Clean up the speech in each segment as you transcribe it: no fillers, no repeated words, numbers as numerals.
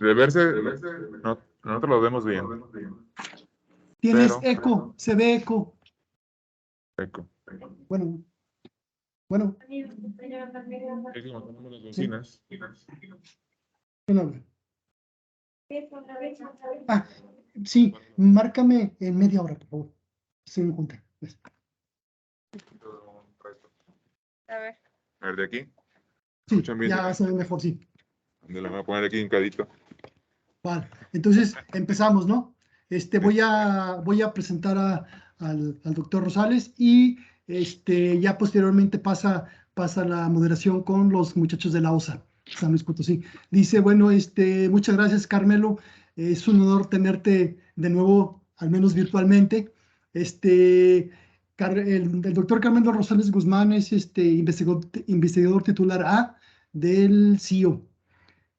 De verse, no, nosotros lo vemos bien. Tienes Pero, eco, se ve eco. eco. Bueno, bueno. Es como tenemos las bocinas. Bueno, ah, sí, márcame en media hora, por favor. Estoy en junta. A ver, de aquí. Sí, ¿Escuchan bien? ya se ve mejor, sí. Le voy a poner aquí hincadito. Vale, entonces empezamos, ¿no? Voy a presentar al doctor Rosales y ya posteriormente pasa la moderación con los muchachos de la OSA, San Luis Potosí. Dice, bueno, muchas gracias, Carmelo. Es un honor tenerte de nuevo, al menos virtualmente. El doctor Carmelo Rosales Guzmán es investigador titular A del CIO.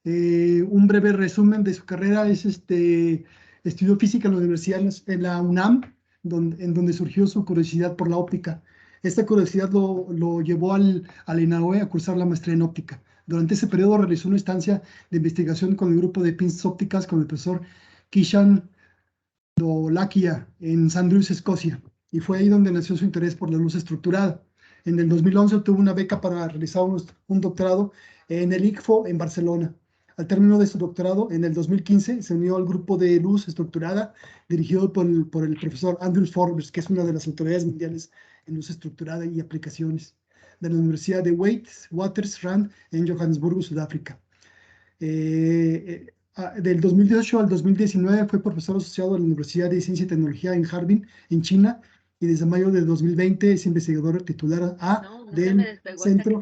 Un breve resumen de su carrera es estudió física en la universidad, en la UNAM, en donde surgió su curiosidad por la óptica. Esta curiosidad lo llevó al INAOE a cursar la maestría en óptica. Durante ese periodo realizó una estancia de investigación con el grupo de pinzas ópticas con el profesor Kishan Dolakia en St. Andrews, Escocia, y fue ahí donde nació su interés por la luz estructurada. En el 2011 obtuvo una beca para realizar un doctorado en el ICFO en Barcelona. Al término de su doctorado, en el 2015, se unió al grupo de luz estructurada dirigido por el profesor Andrew Forbes, que es una de las autoridades mundiales en luz estructurada y aplicaciones, de la Universidad de Witwatersrand en Johannesburgo, Sudáfrica. Del 2018 al 2019 fue profesor asociado a la Universidad de Ciencia y Tecnología en Harbin, en China, y desde mayo de 2020 es investigador titular del Centro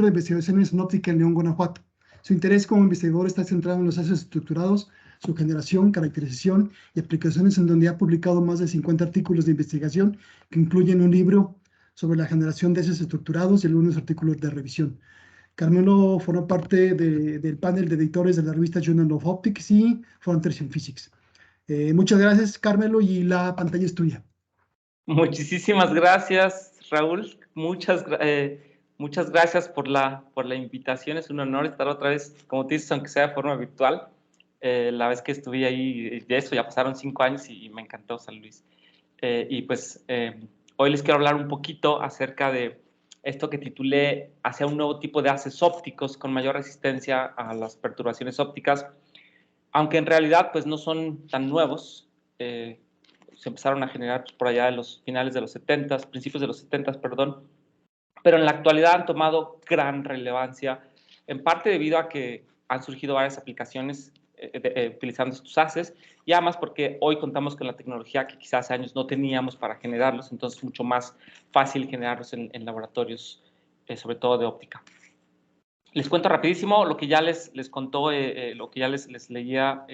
de Investigaciones en Óptica en León, Guanajuato. Su interés como investigador está centrado en los haces estructurados, su generación, caracterización y aplicaciones, en donde ha publicado más de 50 artículos de investigación que incluyen un libro sobre la generación de haces estructurados y algunos artículos de revisión. Carmelo formó parte del panel de editores de la revista Journal of Optics y Frontiers in Physics. Muchas gracias, Carmelo, y la pantalla es tuya. Muchísimas gracias, Raúl. Muchas gracias por la invitación. Es un honor estar otra vez, como te dices, aunque sea de forma virtual. La vez que estuve ahí, de eso ya pasaron 5 años y me encantó San Luis. Hoy les quiero hablar un poquito acerca de esto que titulé hacia un nuevo tipo de haces ópticos con mayor resistencia a las perturbaciones ópticas, aunque en realidad pues no son tan nuevos. Se empezaron a generar pues, por allá de los finales de los 70, principios de los 70, perdón, pero en la actualidad han tomado gran relevancia, en parte debido a que han surgido varias aplicaciones utilizando estos haces, y además porque hoy contamos con la tecnología que quizás hace años no teníamos para generarlos, entonces es mucho más fácil generarlos en laboratorios, sobre todo de óptica. Les cuento rapidísimo lo que ya les contó, lo que ya les leía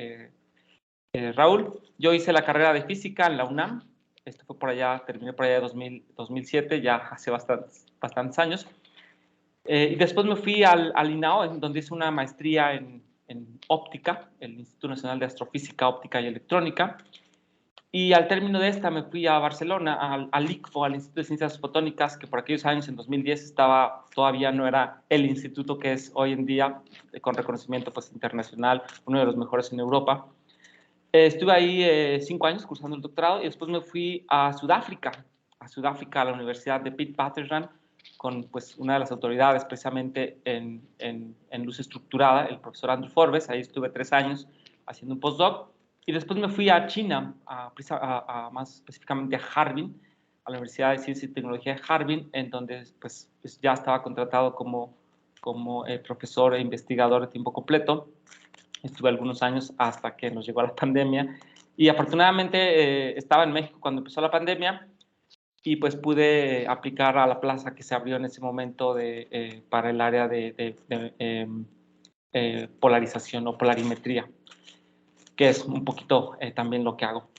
Raúl. Yo hice la carrera de física en la UNAM. Esto fue por allá, terminé por allá de 2007, ya hace bastantes años. Y después me fui al INAO, donde hice una maestría en óptica, el Instituto Nacional de Astrofísica, Óptica y Electrónica. Y al término de esta me fui a Barcelona, al ICFO, al Instituto de Ciencias Fotónicas, que por aquellos años, en 2010, todavía no era el instituto que es hoy en día, con reconocimiento pues, internacional, uno de los mejores en Europa. Estuve ahí 5 años cursando el doctorado y después me fui a Sudáfrica, a la Universidad de Witwatersrand, con pues, una de las autoridades precisamente en luz estructurada, el profesor Andrew Forbes. Ahí estuve 3 años haciendo un postdoc. Y después me fui a China, más específicamente a Harbin, a la Universidad de Ciencia y Tecnología de Harbin, en donde pues ya estaba contratado como profesor e investigador de tiempo completo. Estuve algunos años hasta que nos llegó la pandemia y afortunadamente estaba en México cuando empezó la pandemia y pues pude aplicar a la plaza que se abrió en ese momento para el área de polarización o polarimetría, que es un poquito también lo que hago.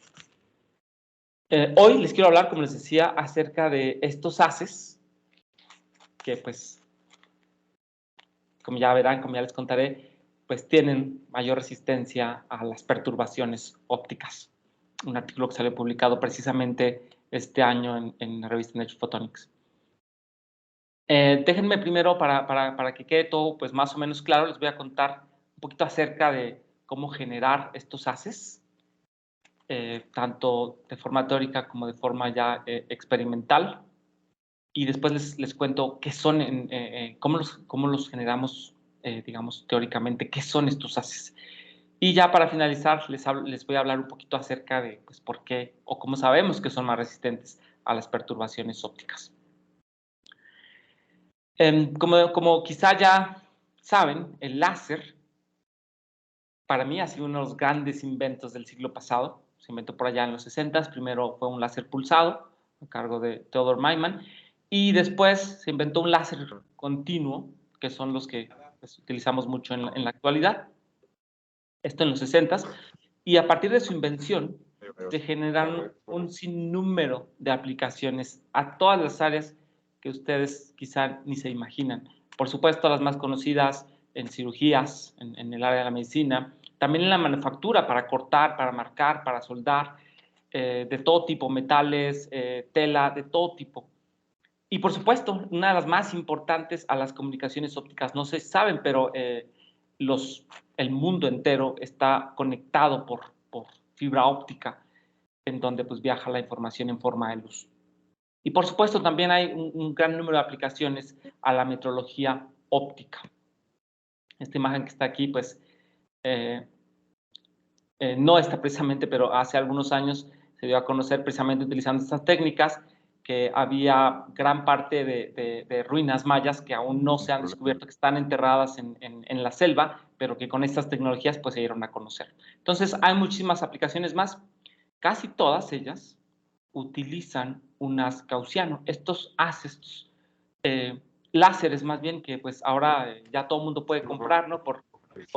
Hoy les quiero hablar, como les decía, acerca de estos haces que pues, como ya verán, como ya les contaré, pues tienen mayor resistencia a las perturbaciones ópticas. Un artículo que salió publicado precisamente este año en la revista Nature Photonics. Déjenme primero, para que quede todo pues, más o menos claro, les voy a contar un poquito acerca de cómo generar estos haces, tanto de forma teórica como de forma ya experimental. Y después les cuento qué son, cómo los generamos, digamos, teóricamente, qué son estos haces. Y ya para finalizar, les voy a hablar un poquito acerca de pues, por qué o cómo sabemos que son más resistentes a las perturbaciones ópticas. Como quizá ya saben, el láser, para mí, ha sido uno de los grandes inventos del siglo pasado. Se inventó por allá en los 60. Primero fue un láser pulsado, a cargo de Theodor Maiman, y después se inventó un láser continuo, que son los que pues, utilizamos mucho en la actualidad. Esto en los 60. Y a partir de su invención, se generaron un sinnúmero de aplicaciones a todas las áreas que ustedes quizá ni se imaginan. Por supuesto, las más conocidas en cirugías, en el área de la medicina, también en la manufactura, para cortar, para marcar, para soldar, de todo tipo, metales, tela, de todo tipo. Y por supuesto, una de las más importantes a las comunicaciones ópticas, no se saben, pero el mundo entero está conectado por fibra óptica, en donde pues viaja la información en forma de luz. Y por supuesto también hay un gran número de aplicaciones a la metrología óptica. Esta imagen que está aquí, pues, no está precisamente, pero hace algunos años se dio a conocer precisamente utilizando estas técnicas que había gran parte de ruinas mayas que aún no se han descubierto, que están enterradas en la selva, pero que con estas tecnologías pues se dieron a conocer. Entonces hay muchísimas aplicaciones más. Casi todas ellas utilizan un haz gaussiano. Estos haces, láseres más bien, que pues ahora ya todo el mundo puede comprar, ¿no? Por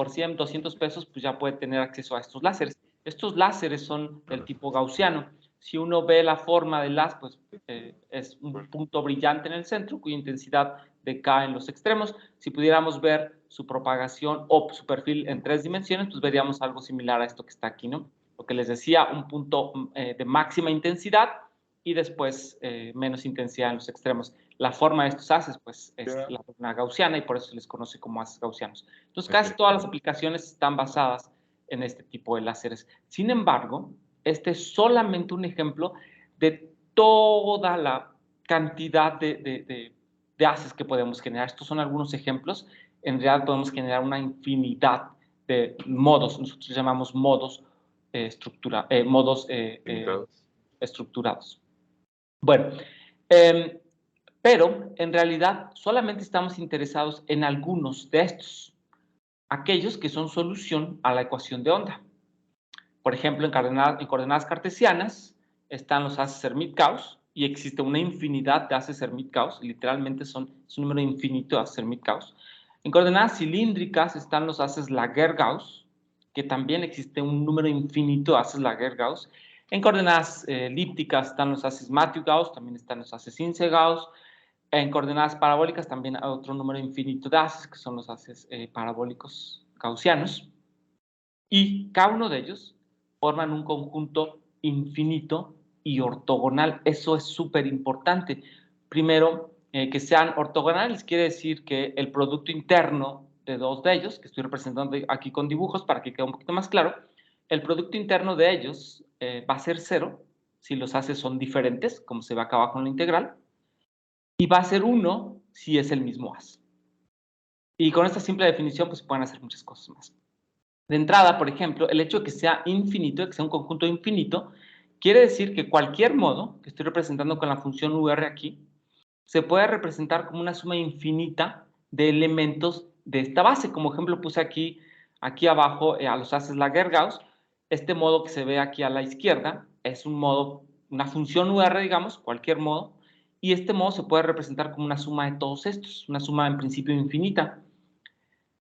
100, 200 pesos, pues ya puede tener acceso a estos láseres. Estos láseres son del tipo gaussiano. Si uno ve la forma del haz, pues es un punto brillante en el centro, cuya intensidad decae en los extremos. Si pudiéramos ver su propagación o su perfil en 3 dimensiones, pues veríamos algo similar a esto que está aquí, ¿no? Lo que les decía, un punto de máxima intensidad y después menos intensidad en los extremos. La forma de estos haces, pues, es la forma gaussiana y por eso se les conoce como haces gaussianos. Entonces, casi todas las aplicaciones están basadas en este tipo de láseres. Sin embargo, este es solamente un ejemplo de toda la cantidad de haces que podemos generar. Estos son algunos ejemplos. En realidad podemos generar una infinidad de modos. Nosotros llamamos modos estructurados. Bueno, pero en realidad solamente estamos interesados en algunos de estos, aquellos que son solución a la ecuación de onda. Por ejemplo, en coordenadas cartesianas están los haces Hermite-Gauss y existe una infinidad de haces Hermite-Gauss, literalmente es un número infinito de haces Hermite-Gauss. En coordenadas cilíndricas están los haces Laguerre-Gauss, que también existe un número infinito de haces Laguerre-Gauss. En coordenadas elípticas están los haces Mathieu-Gauss, también están los haces Ince-Gauss. En coordenadas parabólicas también hay otro número infinito de haces, que son los haces parabólicos gaussianos. Y cada uno de ellos forman un conjunto infinito y ortogonal. Eso es súper importante. Primero, que sean ortogonales quiere decir que el producto interno de dos de ellos, que estoy representando aquí con dibujos para que quede un poquito más claro, el producto interno de ellos va a ser 0 si los haces son diferentes, como se ve acá abajo en la integral, y va a ser 1 si es el mismo haz. Y con esta simple definición pues pueden hacer muchas cosas más. De entrada, por ejemplo, el hecho de que sea infinito, de que sea un conjunto infinito, quiere decir que cualquier modo, que estoy representando con la función UR aquí, se puede representar como una suma infinita de elementos de esta base. Como ejemplo puse aquí abajo a los haces Laguerre-Gauss. Este modo que se ve aquí a la izquierda es un modo, una función UR, digamos, cualquier modo, y este modo se puede representar como una suma de todos estos, una suma en principio infinita.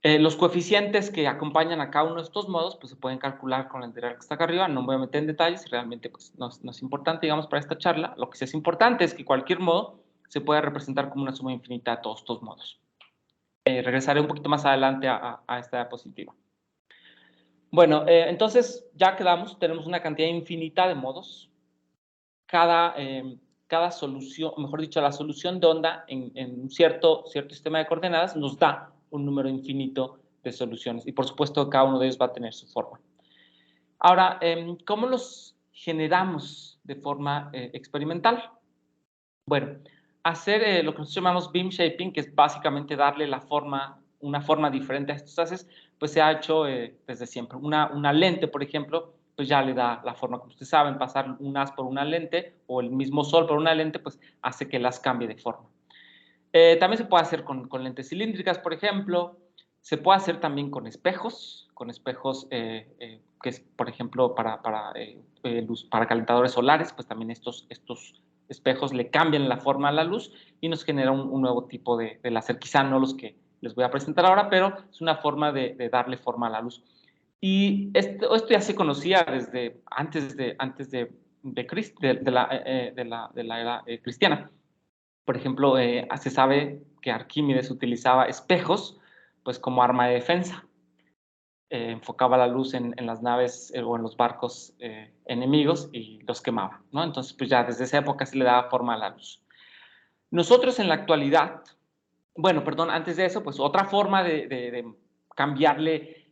Los coeficientes que acompañan a cada uno de estos modos pues se pueden calcular con la integral que está acá arriba. No me voy a meter en detalles, realmente pues, no es importante, digamos, para esta charla. Lo que sí es importante es que cualquier modo se puede representar como una suma infinita de todos estos modos. Regresaré un poquito más adelante a esta diapositiva. Bueno, entonces ya quedamos, tenemos una cantidad infinita de modos. Cada solución, mejor dicho, la solución de onda en un cierto sistema de coordenadas nos da un número infinito de soluciones. Y por supuesto, cada uno de ellos va a tener su forma. Ahora, ¿cómo los generamos de forma experimental? Bueno, hacer lo que nosotros llamamos beam shaping, que es básicamente darle una forma diferente a estos haces, pues se ha hecho desde siempre. Una lente, por ejemplo, pues ya le da la forma, como ustedes saben, pasar un haz por una lente o el mismo sol por una lente, pues hace que el haz cambie de forma. También se puede hacer con lentes cilíndricas, por ejemplo. Se puede hacer también con espejos que es, por ejemplo, para calentadores solares, pues también estos espejos le cambian la forma a la luz y nos genera un nuevo tipo de láser. Quizá no los que les voy a presentar ahora, pero es una forma de darle forma a la luz. Y esto ya se conocía desde antes de la era cristiana. Por ejemplo, se sabe que Arquímedes utilizaba espejos pues, como arma de defensa. Enfocaba la luz en las naves o en los barcos enemigos y los quemaba, ¿no? Entonces, pues ya desde esa época se le daba forma a la luz. Nosotros en la actualidad, bueno, perdón, antes de eso, pues otra forma de cambiarle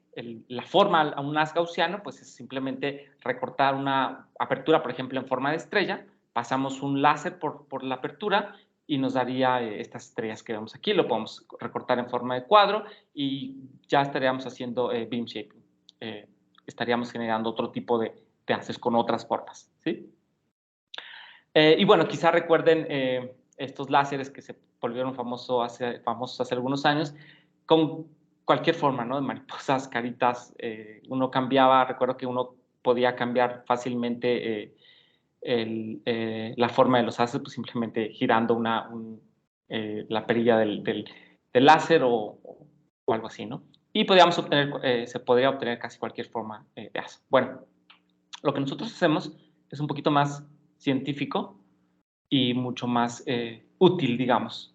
la forma a un haz gaussiano, pues es simplemente recortar una apertura, por ejemplo, en forma de estrella, pasamos un láser por la apertura y nos daría estas estrellas que vemos aquí. Lo podemos recortar en forma de cuadro y ya estaríamos haciendo beam shaping. Estaríamos generando otro tipo de haces con otras formas, ¿sí? Y bueno, quizá recuerden estos láseres que se volvieron famosos hace algunos años, con cualquier forma, ¿no? De mariposas, caritas. Uno cambiaba, recuerdo que uno podía cambiar fácilmente la forma de los haces, pues simplemente girando la perilla del láser o algo así, ¿no? Y se podría obtener casi cualquier forma de haz. Bueno, lo que nosotros hacemos es un poquito más científico y mucho más útil, digamos,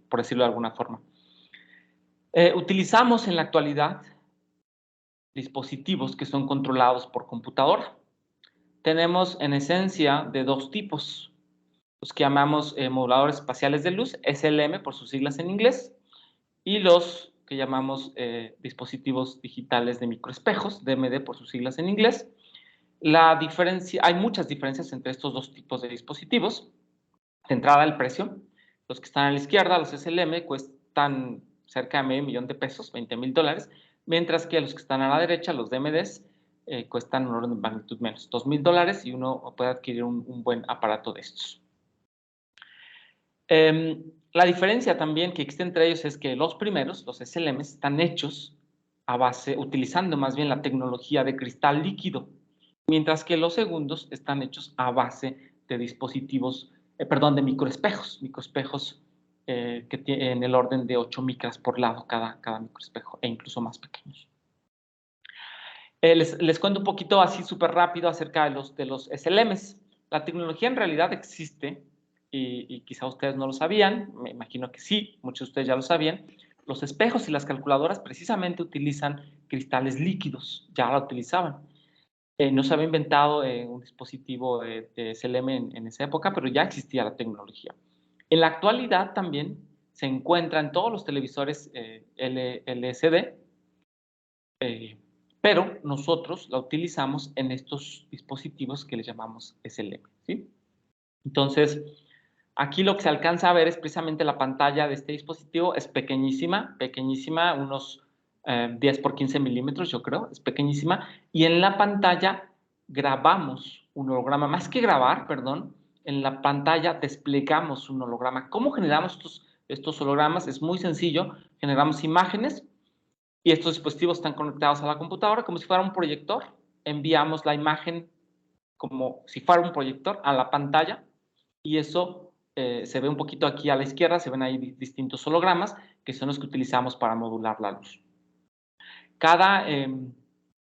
por decirlo de alguna forma. Utilizamos en la actualidad dispositivos que son controlados por computadora. Tenemos en esencia de dos tipos, los que llamamos moduladores espaciales de luz, SLM por sus siglas en inglés, y los que llamamos dispositivos digitales de microespejos, DMD por sus siglas en inglés. Hay muchas diferencias entre estos dos tipos de dispositivos. De entrada, el precio. Los que están a la izquierda, los SLM, cuestan cerca de $500,000 de pesos, $20,000, mientras que los que están a la derecha, los DMDs, cuestan un orden de magnitud menos, $2,000, y uno puede adquirir un buen aparato de estos. La diferencia también que existe entre ellos es que los primeros, los SLM, están hechos utilizando más bien la tecnología de cristal líquido, mientras que los segundos están hechos a base de dispositivos, de microespejos que tienen el orden de 8 micras por lado cada microespejo, e incluso más pequeños. Les cuento un poquito así súper rápido acerca de los SLMs. La tecnología en realidad existe, y quizá ustedes no lo sabían, me imagino que sí, muchos de ustedes ya lo sabían. Los espejos y las calculadoras precisamente utilizan cristales líquidos, ya lo utilizaban. No se había inventado un dispositivo de SLM en esa época, pero ya existía la tecnología. En la actualidad también se encuentra en todos los televisores LCD, pero nosotros la utilizamos en estos dispositivos que le llamamos SLM, ¿sí? Entonces, aquí lo que se alcanza a ver es precisamente la pantalla de este dispositivo. Es pequeñísima, unos 10 por 15 milímetros, yo creo, es pequeñísima. Y en la pantalla grabamos un holograma, más que grabar, perdón, en la pantalla desplegamos un holograma. ¿Cómo generamos estos hologramas? Es muy sencillo, generamos imágenes y estos dispositivos están conectados a la computadora como si fuera un proyector. Enviamos la imagen como si fuera un proyector a la pantalla y eso se ve un poquito aquí a la izquierda, se ven ahí distintos hologramas que son los que utilizamos para modular la luz.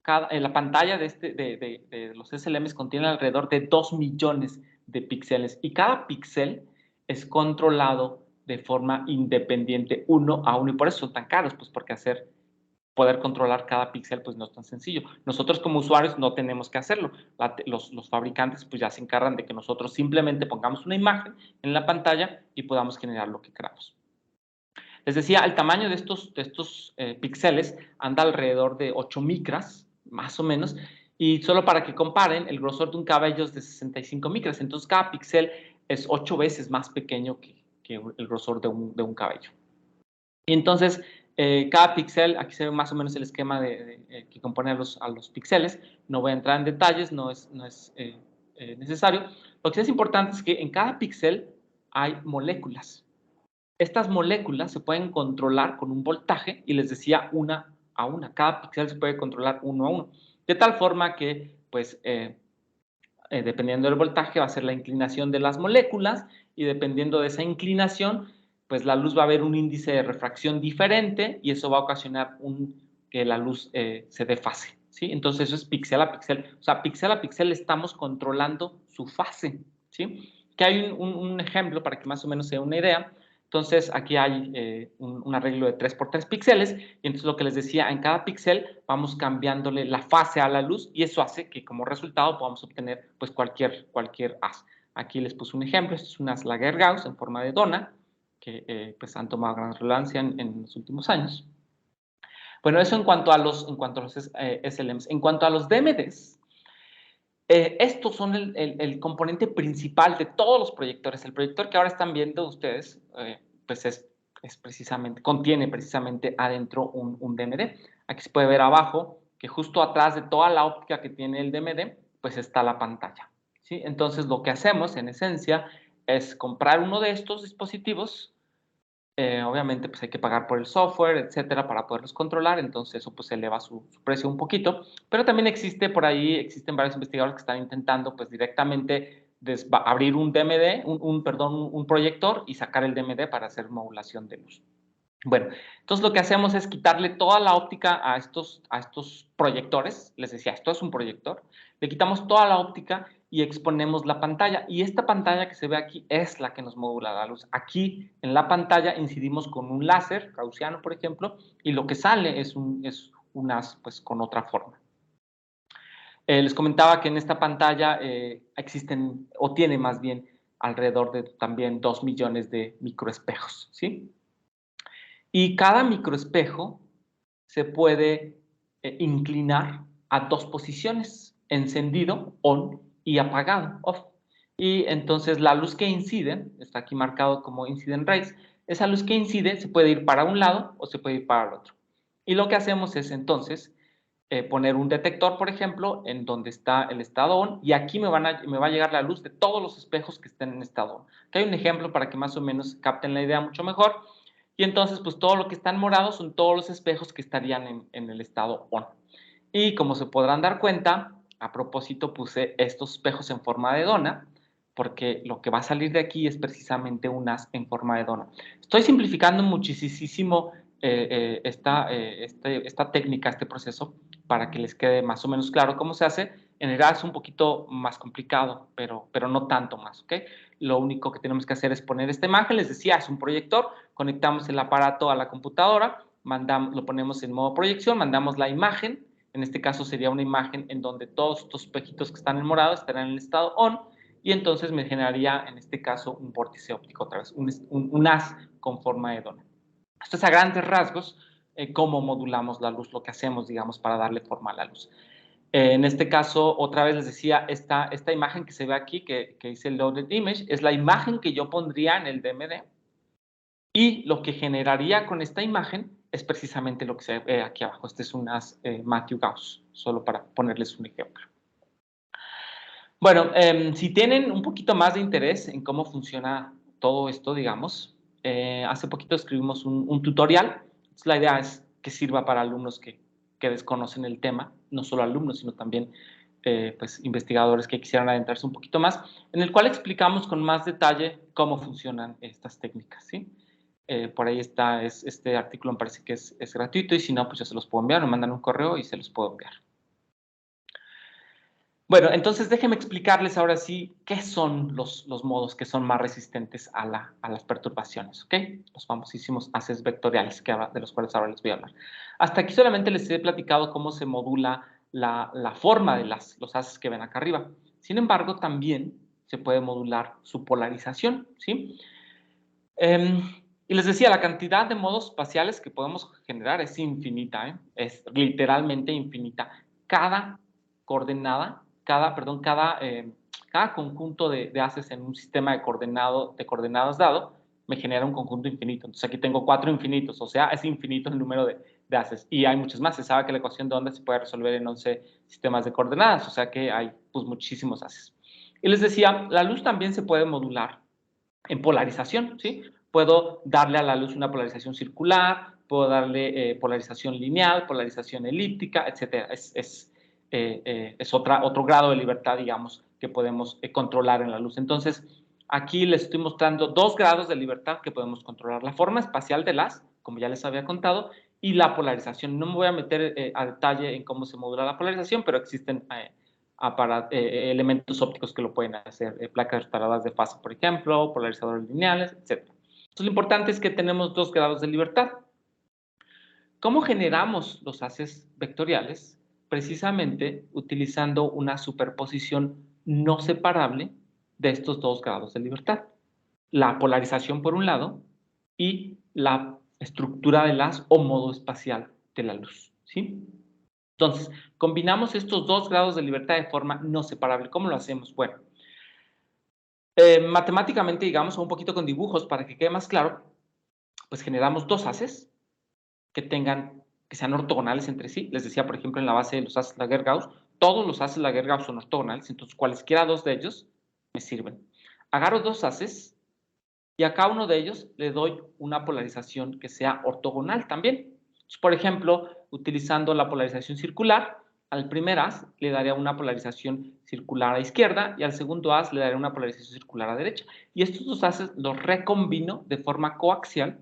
La pantalla de los SLMs contiene alrededor de 2 millones de píxeles y cada píxel es controlado de forma independiente uno a uno y por eso son tan caros, pues porque poder controlar cada píxel pues no es tan sencillo. Nosotros como usuarios no tenemos que hacerlo. Los fabricantes pues ya se encargan de que nosotros simplemente pongamos una imagen en la pantalla y podamos generar lo que queramos. Les decía, el tamaño de estos píxeles anda alrededor de 8 micras, más o menos, y solo para que comparen, el grosor de un cabello es de 65 micras, entonces cada píxel es 8 veces más pequeño que el grosor de un cabello. Y entonces, cada píxel, aquí se ve más o menos el esquema que compone a los píxeles. No voy a entrar en detalles, no es necesario. Lo que sí es importante es que en cada píxel hay moléculas. Estas moléculas se pueden controlar con un voltaje y les decía una a una. Cada píxel se puede controlar uno a uno. De tal forma que, pues, dependiendo del voltaje va a ser la inclinación de las moléculas y dependiendo de esa inclinación, pues la luz va a haber un índice de refracción diferente y eso va a ocasionar que la luz se desfase, ¿sí? Entonces eso es píxel a píxel. O sea, píxel a píxel estamos controlando su fase, ¿sí? Que hay un ejemplo para que más o menos sea una idea. Entonces, aquí hay un arreglo de 3x3 píxeles y entonces lo que les decía, en cada píxel vamos cambiándole la fase a la luz y eso hace que como resultado podamos obtener pues cualquier haz. Aquí les puse un ejemplo, esto es un haz Laguerre-Gauss en forma de dona que pues han tomado gran relevancia en los últimos años. Bueno, eso en cuanto a los SLMs. En cuanto a los DMDs, estos son el componente principal de todos los proyectores. El proyector que ahora están viendo ustedes, pues contiene precisamente adentro un DMD. Aquí se puede ver abajo que justo atrás de toda la óptica que tiene el DMD, pues está la pantalla, ¿sí? Entonces, lo que hacemos en esencia es comprar uno de estos dispositivos. Obviamente, pues hay que pagar por el software, etcétera, para poderlos controlar, entonces eso pues eleva su precio un poquito, pero también existen varios investigadores que están intentando pues directamente abrir un DMD, un proyector y sacar el DMD para hacer modulación de luz. Bueno, entonces lo que hacemos es quitarle toda la óptica a estos proyectores. Les decía, esto es un proyector. Le quitamos toda la óptica y exponemos la pantalla. Y esta pantalla que se ve aquí es la que nos modula la luz. Aquí en la pantalla incidimos con un láser gaussiano, por ejemplo, y lo que sale es un haz pues, con otra forma. Les comentaba que en esta pantalla existen, o tiene más bien, alrededor de también 2 millones de microespejos, ¿sí? Y cada microespejo se puede inclinar a 2 posiciones, encendido, on, y apagado, off. Y entonces la luz que incide, está aquí marcado como incident rays, esa luz que incide se puede ir para un lado o se puede ir para el otro. Y lo que hacemos es entonces poner un detector, por ejemplo, en donde está el estado on, y aquí me va a llegar la luz de todos los espejos que estén en estado on. Aquí hay un ejemplo para que más o menos capten la idea mucho mejor. Y entonces, pues todo lo que está en morado son todos los espejos que estarían en el estado on. Y como se podrán dar cuenta, a propósito puse estos espejos en forma de dona, porque lo que va a salir de aquí es precisamente un haz en forma de dona. Estoy simplificando muchísimo esta técnica, este proceso, para que les quede más o menos claro cómo se hace. En realidad es un poquito más complicado, pero no tanto más, ¿ok? Lo único que tenemos que hacer es poner esta imagen. Les decía, es un proyector, conectamos el aparato a la computadora, lo ponemos en modo proyección, mandamos la imagen. En este caso sería una imagen en donde todos estos espejitos que están en morado estarán en el estado on, y entonces me generaría, en este caso, un vórtice óptico otra vez, un haz con forma de dona. Esto es a grandes rasgos cómo modulamos la luz, lo que hacemos, digamos, para darle forma a la luz. En este caso, otra vez les decía, esta imagen que se ve aquí, que dice Loaded Image, es la imagen que yo pondría en el DMD, y lo que generaría con esta imagen es precisamente lo que se ve aquí abajo. Este es un haz Matthew Gauss, solo para ponerles un ejemplo. Bueno, si tienen un poquito más de interés en cómo funciona todo esto, digamos, hace poquito escribimos un tutorial. La idea es que sirva para alumnos que desconocen el tema, no solo alumnos, sino también pues, investigadores que quisieran adentrarse un poquito más, en el cual explicamos con más detalle cómo funcionan estas técnicas, ¿sí? Por ahí está, este artículo me parece que es gratuito, y si no, pues yo se los puedo enviar, me mandan un correo y se los puedo enviar. Bueno, entonces déjenme explicarles ahora sí qué son los modos que son más resistentes a las perturbaciones, ¿ok? Los famosísimos haces vectoriales de los cuales ahora les voy a hablar. Hasta aquí solamente les he platicado cómo se modula la forma de los haces que ven acá arriba. Sin embargo, también se puede modular su polarización, ¿sí? Y les decía, la cantidad de modos espaciales que podemos generar es infinita, ¿eh? Es literalmente infinita. Cada coordenada, cada conjunto de haces en un sistema de coordenadas dado me genera un conjunto infinito. Entonces aquí tengo 4 infinitos, o sea, es infinito el número de haces. Y hay muchos más. Se sabe que la ecuación de ondas se puede resolver en 11 sistemas de coordenadas, o sea que hay pues muchísimos haces. Y les decía, la luz también se puede modular en polarización, ¿sí? Puedo darle a la luz una polarización circular, puedo darle polarización lineal, polarización elíptica, etc. Es otro grado de libertad, digamos, que podemos controlar en la luz. Entonces, aquí les estoy mostrando 2 grados de libertad que podemos controlar. La forma espacial de las, como ya les había contado, y la polarización. No me voy a meter a detalle en cómo se modula la polarización, pero existen elementos ópticos que lo pueden hacer, placas restauradoras de fase, por ejemplo, polarizadores lineales, etc. Entonces, lo importante es que tenemos 2 grados de libertad. ¿Cómo generamos los haces vectoriales? Precisamente utilizando una superposición no separable de estos 2 grados de libertad. La polarización por un lado y la estructura de las o modo espacial de la luz, ¿sí? Entonces, combinamos estos 2 grados de libertad de forma no separable. ¿Cómo lo hacemos? Bueno, matemáticamente, digamos, o un poquito con dibujos para que quede más claro, pues generamos 2 haces que sean ortogonales entre sí. Les decía, por ejemplo, en la base de los haces Laguerre-Gauss, todos los haces Laguerre-Gauss son ortogonales, entonces cualesquiera 2 de ellos me sirven. Agarro 2 haces y a cada uno de ellos le doy una polarización que sea ortogonal también. Entonces, por ejemplo, utilizando la polarización circular, al primer haz le daría una polarización circular a izquierda y al segundo haz le daría una polarización circular a derecha. Y estos 2 haces los recombino de forma coaxial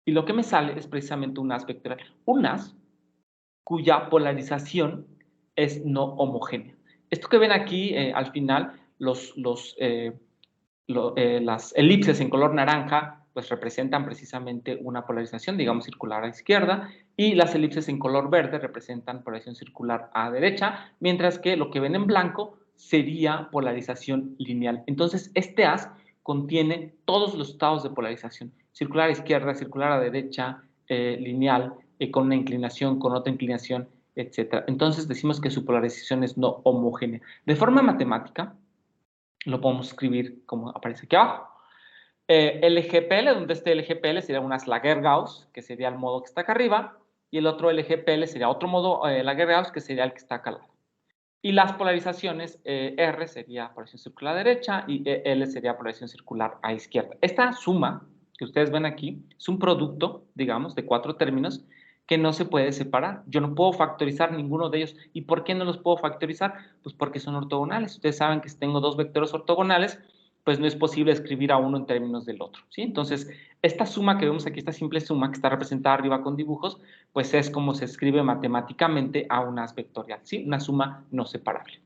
y lo que me sale es precisamente un haz vectorial. Un haz cuya polarización es no homogénea. Esto que ven aquí al final, las elipses en color naranja, pues representan precisamente una polarización, digamos, circular a izquierda, y las elipses en color verde representan polarización circular a derecha, mientras que lo que ven en blanco sería polarización lineal. Entonces, este haz contiene todos los estados de polarización, circular a izquierda, circular a derecha, lineal, con una inclinación, con otra inclinación, etc. Entonces, decimos que su polarización es no homogénea. De forma matemática, lo podemos escribir como aparece aquí abajo. LGPL, donde este LGPL sería un haz Laguerre-Gauss, que sería el modo que está acá arriba, y el otro LGPL sería otro modo Laguerre-Gauss, que sería el que está acá al lado. Y las polarizaciones, R sería polarización circular a derecha y L sería polarización circular a izquierda. Esta suma que ustedes ven aquí es un producto, digamos, de 4 términos que no se puede separar. Yo no puedo factorizar ninguno de ellos. ¿Y por qué no los puedo factorizar? Pues porque son ortogonales. Ustedes saben que si tengo 2 vectores ortogonales, pues no es posible escribir a uno en términos del otro, ¿sí? Entonces, esta suma que vemos aquí, esta simple suma que está representada arriba con dibujos, pues es como se escribe matemáticamente a un haz vectorial, ¿sí? Una suma no separable.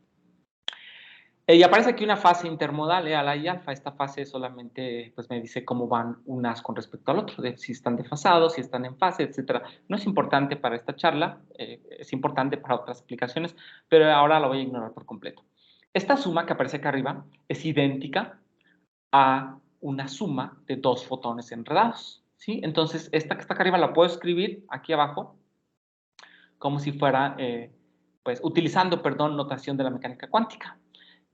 Y aparece aquí una fase intermodal, ala y alfa. Esta fase solamente pues, me dice cómo van unas con respecto al otro, de si están desfasados, si están en fase, etc. No es importante para esta charla, es importante para otras aplicaciones, pero ahora la voy a ignorar por completo. Esta suma que aparece acá arriba es idéntica a una suma de 2 fotones enredados, ¿sí? Entonces, esta que está acá arriba la puedo escribir aquí abajo como si fuera, pues, utilizando, perdón, notación de la mecánica cuántica.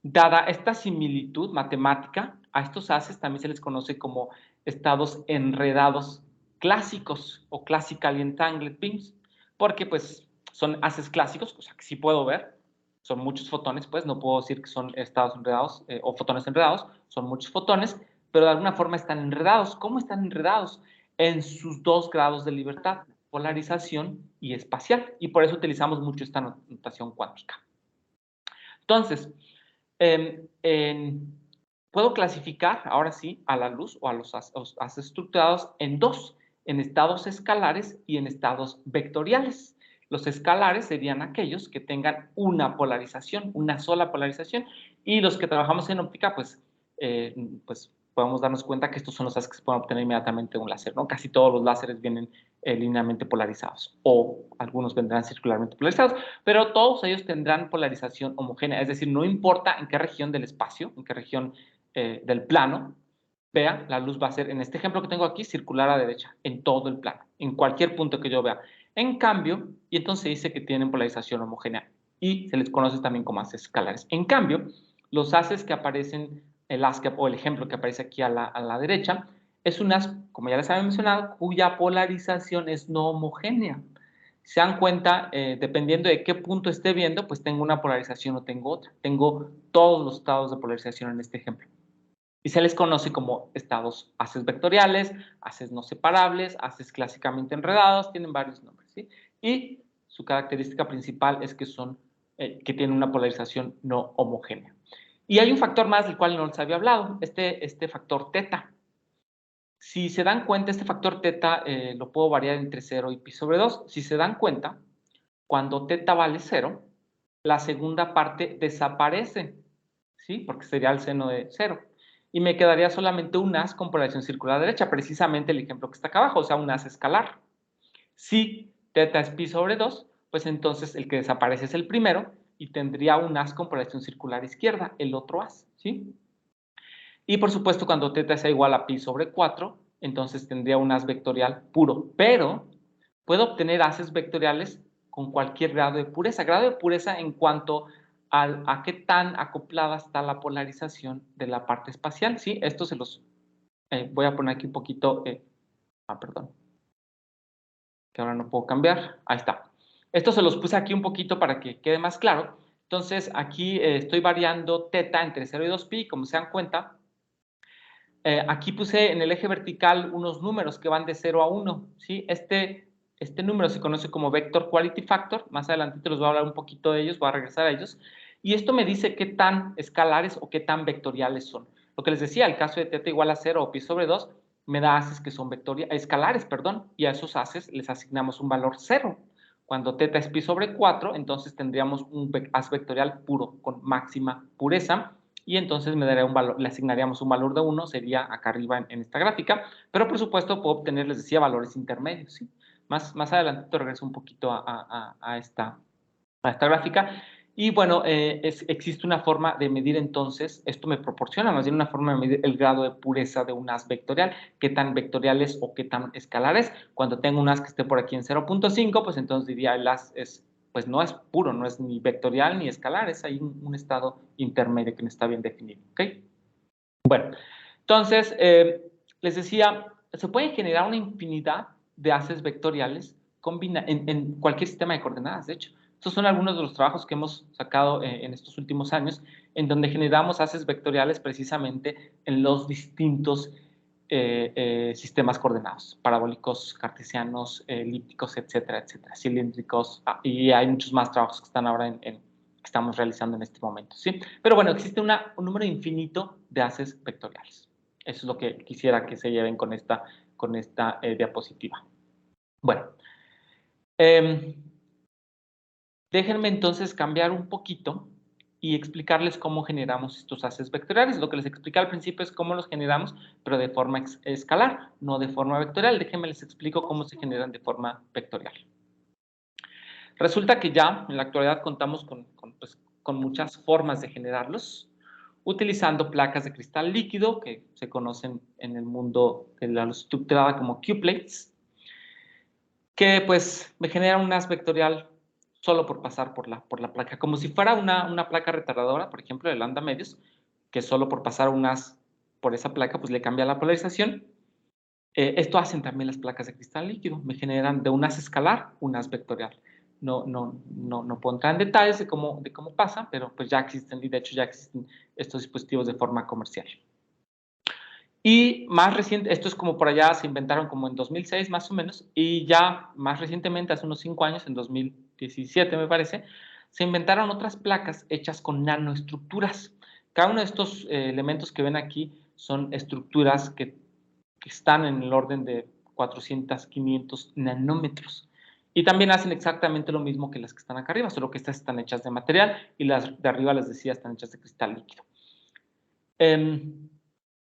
Dada esta similitud matemática, a estos haces también se les conoce como estados enredados clásicos o classical entangled beams, porque pues son haces clásicos, o sea que sí puedo ver, son muchos fotones, pues no puedo decir que son estados enredados o fotones enredados, son muchos fotones, pero de alguna forma están enredados. ¿Cómo están enredados? En sus 2 grados de libertad, polarización y espacial, y por eso utilizamos mucho esta notación cuántica. Entonces, puedo clasificar ahora sí a la luz o a los haces estructurados en 2, en estados escalares y en estados vectoriales. Los escalares serían aquellos que tengan una polarización, una sola polarización, y los que trabajamos en óptica, pues podemos darnos cuenta que estos son los haces que se pueden obtener inmediatamente de un láser, ¿no? Casi todos los láseres vienen linealmente polarizados, o algunos vendrán circularmente polarizados, pero todos ellos tendrán polarización homogénea, es decir, no importa en qué región del espacio, en qué región del plano, vea, la luz va a ser, en este ejemplo que tengo aquí, circular a derecha, en todo el plano, en cualquier punto que yo vea. En cambio, y entonces se dice que tienen polarización homogénea y se les conoce también como haces escalares. En cambio, los haces que aparecen, el haz o el ejemplo que aparece aquí a la derecha, es un haz, como ya les había mencionado, cuya polarización es no homogénea. Se dan cuenta, dependiendo de qué punto esté viendo, pues tengo una polarización o tengo otra. Tengo todos los estados de polarización en este ejemplo. Y se les conoce como estados haces vectoriales, haces no separables, haces clásicamente enredados, tienen varios nombres, ¿sí? Y su característica principal es que que tienen una polarización no homogénea. Y hay un factor más del cual no les había hablado, este factor teta. Si se dan cuenta, este factor teta lo puedo variar entre 0 y pi sobre 2. Si se dan cuenta, cuando teta vale 0, la segunda parte desaparece, ¿sí? Porque sería el seno de 0. Y me quedaría solamente un haz con polarización circular derecha, precisamente el ejemplo que está acá abajo, o sea, un haz escalar. Si teta es pi sobre 2, pues entonces el que desaparece es el primero y tendría un haz con polarización circular izquierda, el otro haz, ¿sí? Y por supuesto, cuando teta sea igual a pi sobre 4, entonces tendría un haz vectorial puro, pero puedo obtener haces vectoriales con cualquier grado de pureza. Grado de pureza en cuanto a qué tan acoplada está la polarización de la parte espacial, ¿sí? Esto se los voy a poner aquí un poquito, perdón, que ahora no puedo cambiar, ahí está. Esto se los puse aquí un poquito para que quede más claro. Entonces, aquí estoy variando teta entre 0 y 2pi, como se dan cuenta. Aquí puse en el eje vertical unos números que van de 0 a 1, ¿sí? Este número se conoce como Vector Quality Factor, más adelante les voy a hablar un poquito de ellos, voy a regresar a ellos, y esto me dice qué tan escalares o qué tan vectoriales son. Lo que les decía, el caso de teta igual a 0 o pi sobre 2, me da haces que son escalares, y a esos haces les asignamos un valor 0. Cuando teta es pi sobre 4, entonces tendríamos un haz vectorial puro, con máxima pureza, y entonces me daría un valor, le asignaríamos un valor de 1, sería acá arriba en esta gráfica, pero por supuesto puedo obtener, les decía, valores intermedios, ¿sí? Más adelante te regreso un poquito a esta gráfica. Y bueno, existe una forma de medir entonces, esto me proporciona más bien una forma de medir el grado de pureza de un haz vectorial, qué tan vectoriales o qué tan escalares. Cuando tengo un haz que esté por aquí en 0.5, pues entonces diría el haz pues no es puro, no es ni vectorial ni escalar, es ahí un estado intermedio que no está bien definido, ¿ok? Bueno, entonces, les decía, se pueden generar una infinidad de haces vectoriales en cualquier sistema de coordenadas, de hecho. Estos son algunos de los trabajos que hemos sacado en estos últimos años, en donde generamos haces vectoriales precisamente en los distintos sistemas coordenados, parabólicos, cartesianos, elípticos, etcétera, etcétera, cilíndricos, y hay muchos más trabajos que están ahora que estamos realizando en este momento, ¿sí? Pero bueno, existe un número infinito de haces vectoriales. Eso es lo que quisiera que se lleven con esta diapositiva. Bueno, déjenme entonces cambiar un poquito y explicarles cómo generamos estos haces vectoriales. Lo que les expliqué al principio es cómo los generamos, pero de forma escalar, no de forma vectorial. Déjenme les explico cómo se generan de forma vectorial. Resulta que ya en la actualidad contamos con muchas formas de generarlos, utilizando placas de cristal líquido que se conocen en el mundo de la luz estructurada como Q-plates, que pues me generan un haz vectorial solo por pasar por la placa, como si fuera una placa retardadora, por ejemplo, de lambda medios, que solo por pasar un haz por esa placa pues le cambia la polarización. Esto hacen también las placas de cristal líquido, me generan de un haz escalar un haz vectorial. No puedo entrar en detalles de cómo pasa, pero pues ya existen, y de hecho ya existen estos dispositivos de forma comercial. Y más reciente, esto es como por allá, se inventaron como en 2006 más o menos, y ya más recientemente, hace unos 5 años, en 2017 me parece, se inventaron otras placas hechas con nanoestructuras. Cada uno de estos elementos que ven aquí son estructuras que están en el orden de 400, 500 nanómetros. Y también hacen exactamente lo mismo que las que están acá arriba, solo que estas están hechas de material y las de arriba, les decía, están hechas de cristal líquido.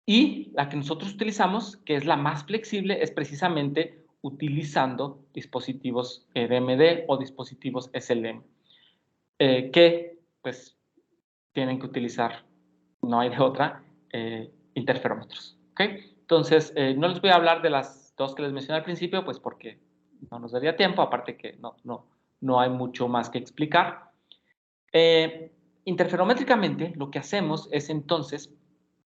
Y la que nosotros utilizamos, que es la más flexible, es precisamente utilizando dispositivos DMD o dispositivos SLM, que pues tienen que utilizar, no hay de otra, interferómetros. ¿Ok? Entonces, no les voy a hablar de las dos que les mencioné al principio, pues porque no nos daría tiempo, aparte que no hay mucho más que explicar. Interferométricamente, lo que hacemos es entonces,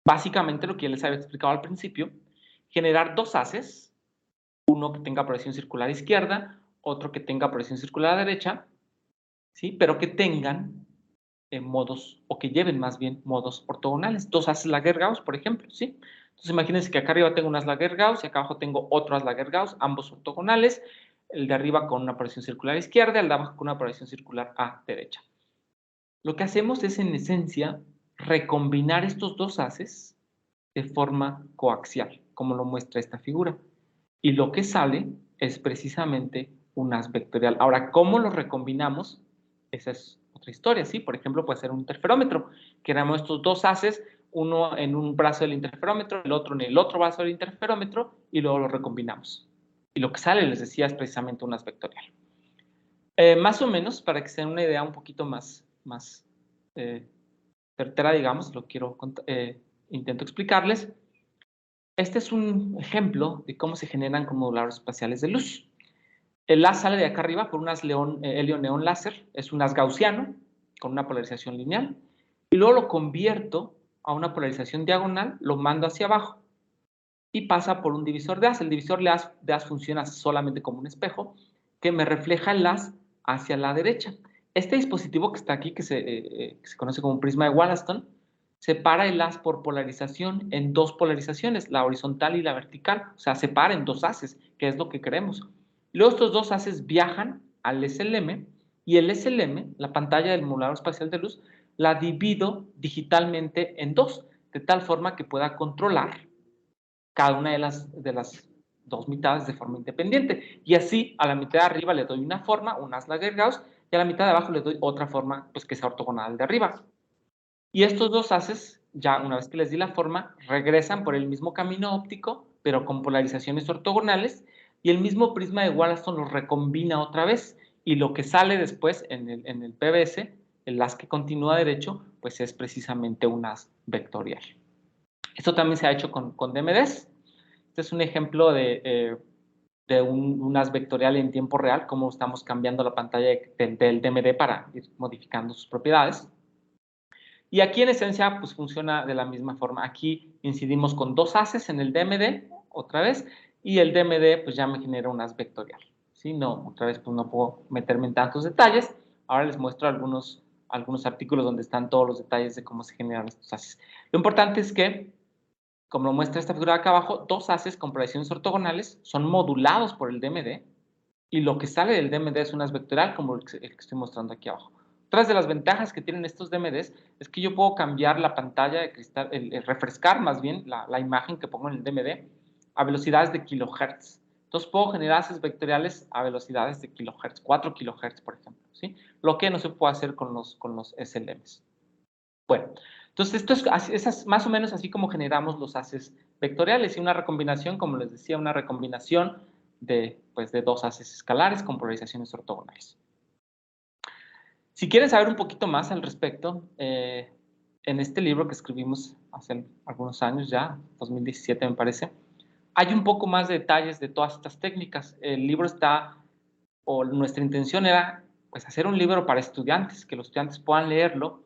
básicamente lo que ya les había explicado al principio, generar dos haces, uno que tenga proyección circular izquierda, otro que tenga proyección circular derecha, ¿sí? Pero que tengan modos, o que lleven más bien modos ortogonales. Dos haces Laguerre-Gauss, por ejemplo, ¿sí? Entonces imagínense que acá arriba tengo unas Laguerre-Gauss y acá abajo tengo otras Laguerre-Gauss, ambos ortogonales, el de arriba con una proyección circular izquierda, el de abajo con una proyección circular a derecha. Lo que hacemos es, en esencia, recombinar estos dos haces de forma coaxial, como lo muestra esta figura. Y lo que sale es precisamente un haz vectorial. Ahora, ¿cómo lo recombinamos? Esa es otra historia, ¿sí? Por ejemplo, puede ser un interferómetro. Queremos estos dos haces, uno en un brazo del interferómetro, el otro en el otro brazo del interferómetro, y luego lo recombinamos. Y lo que sale, les decía, es precisamente un haz vectorial. Más o menos, para que se den una idea un poquito más certera, digamos, intento explicarles. Este es un ejemplo de cómo se generan con moduladores espaciales de luz. El haz sale de acá arriba por un haz helio-neón láser, es un haz gaussiano con una polarización lineal, y luego lo convierto a una polarización diagonal, lo mando hacia abajo y pasa por un divisor de haz. El divisor de haz funciona solamente como un espejo que me refleja el haz hacia la derecha. Este dispositivo que está aquí, que se conoce como prisma de Wollaston, separa el haz por polarización en dos polarizaciones, la horizontal y la vertical, o sea, separa en dos haces, que es lo que queremos. Luego estos dos haces viajan al SLM y el SLM, la pantalla del modulador espacial de luz, la divido digitalmente en dos, de tal forma que pueda controlar cada una de las dos mitades de forma independiente. Y así, a la mitad de arriba le doy una forma, un haz Laguerre-Gauss, y a la mitad de abajo le doy otra forma, pues que sea ortogonal de arriba. Y estos dos haces, ya una vez que les di la forma, regresan por el mismo camino óptico, pero con polarizaciones ortogonales, y el mismo prisma de Wollaston los recombina otra vez, y lo que sale después en el PBS, el haz que continúa derecho, pues es precisamente un haz vectorial. Esto también se ha hecho con DMDs. Este es un ejemplo de un haz vectorial en tiempo real, cómo estamos cambiando la pantalla del DMD para ir modificando sus propiedades. Y aquí en esencia pues funciona de la misma forma. Aquí incidimos con dos haces en el DMD, otra vez, y el DMD pues ya me genera un haz vectorial. ¿Sí? No, otra vez pues no puedo meterme en tantos detalles. Ahora les muestro algunos artículos donde están todos los detalles de cómo se generan estos haces. Lo importante es que, como lo muestra esta figura de acá abajo, dos haces con proyecciones ortogonales son modulados por el DMD, y lo que sale del DMD es un haz vectorial como el que estoy mostrando aquí abajo. Otra de las ventajas que tienen estos DMDs es que yo puedo cambiar la pantalla de cristal, refrescar más bien la imagen que pongo en el DMD a velocidades de kilohertz. Entonces puedo generar haces vectoriales a velocidades de kilohertz, 4 kilohertz, por ejemplo, ¿sí? Lo que no se puede hacer con los SLMs. Bueno, entonces esto es más o menos así como generamos los haces vectoriales, y una recombinación, como les decía, una recombinación de dos haces escalares con polarizaciones ortogonales. Si quieren saber un poquito más al respecto, en este libro que escribimos hace algunos años ya, 2017 me parece, hay un poco más de detalles de todas estas técnicas. El libro nuestra intención era pues hacer un libro para estudiantes, que los estudiantes puedan leerlo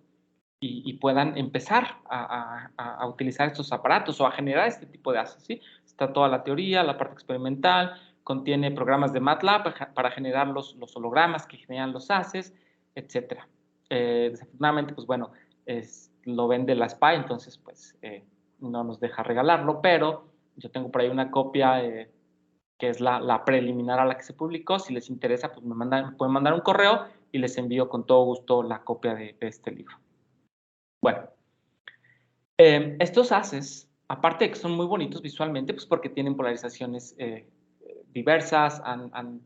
y puedan empezar a utilizar estos aparatos o a generar este tipo de haces, ¿sí? Está toda la teoría, la parte experimental, contiene programas de MATLAB para generar los hologramas que generan los haces, etc. Desafortunadamente, pues bueno, lo vende la SPY, entonces pues no nos deja regalarlo, pero yo tengo por ahí una copia que es la preliminar a la que se publicó. Si les interesa, pues me pueden mandar un correo y les envío con todo gusto la copia de este libro. Bueno, estos haces, aparte de que son muy bonitos visualmente, pues porque tienen polarizaciones diversas, han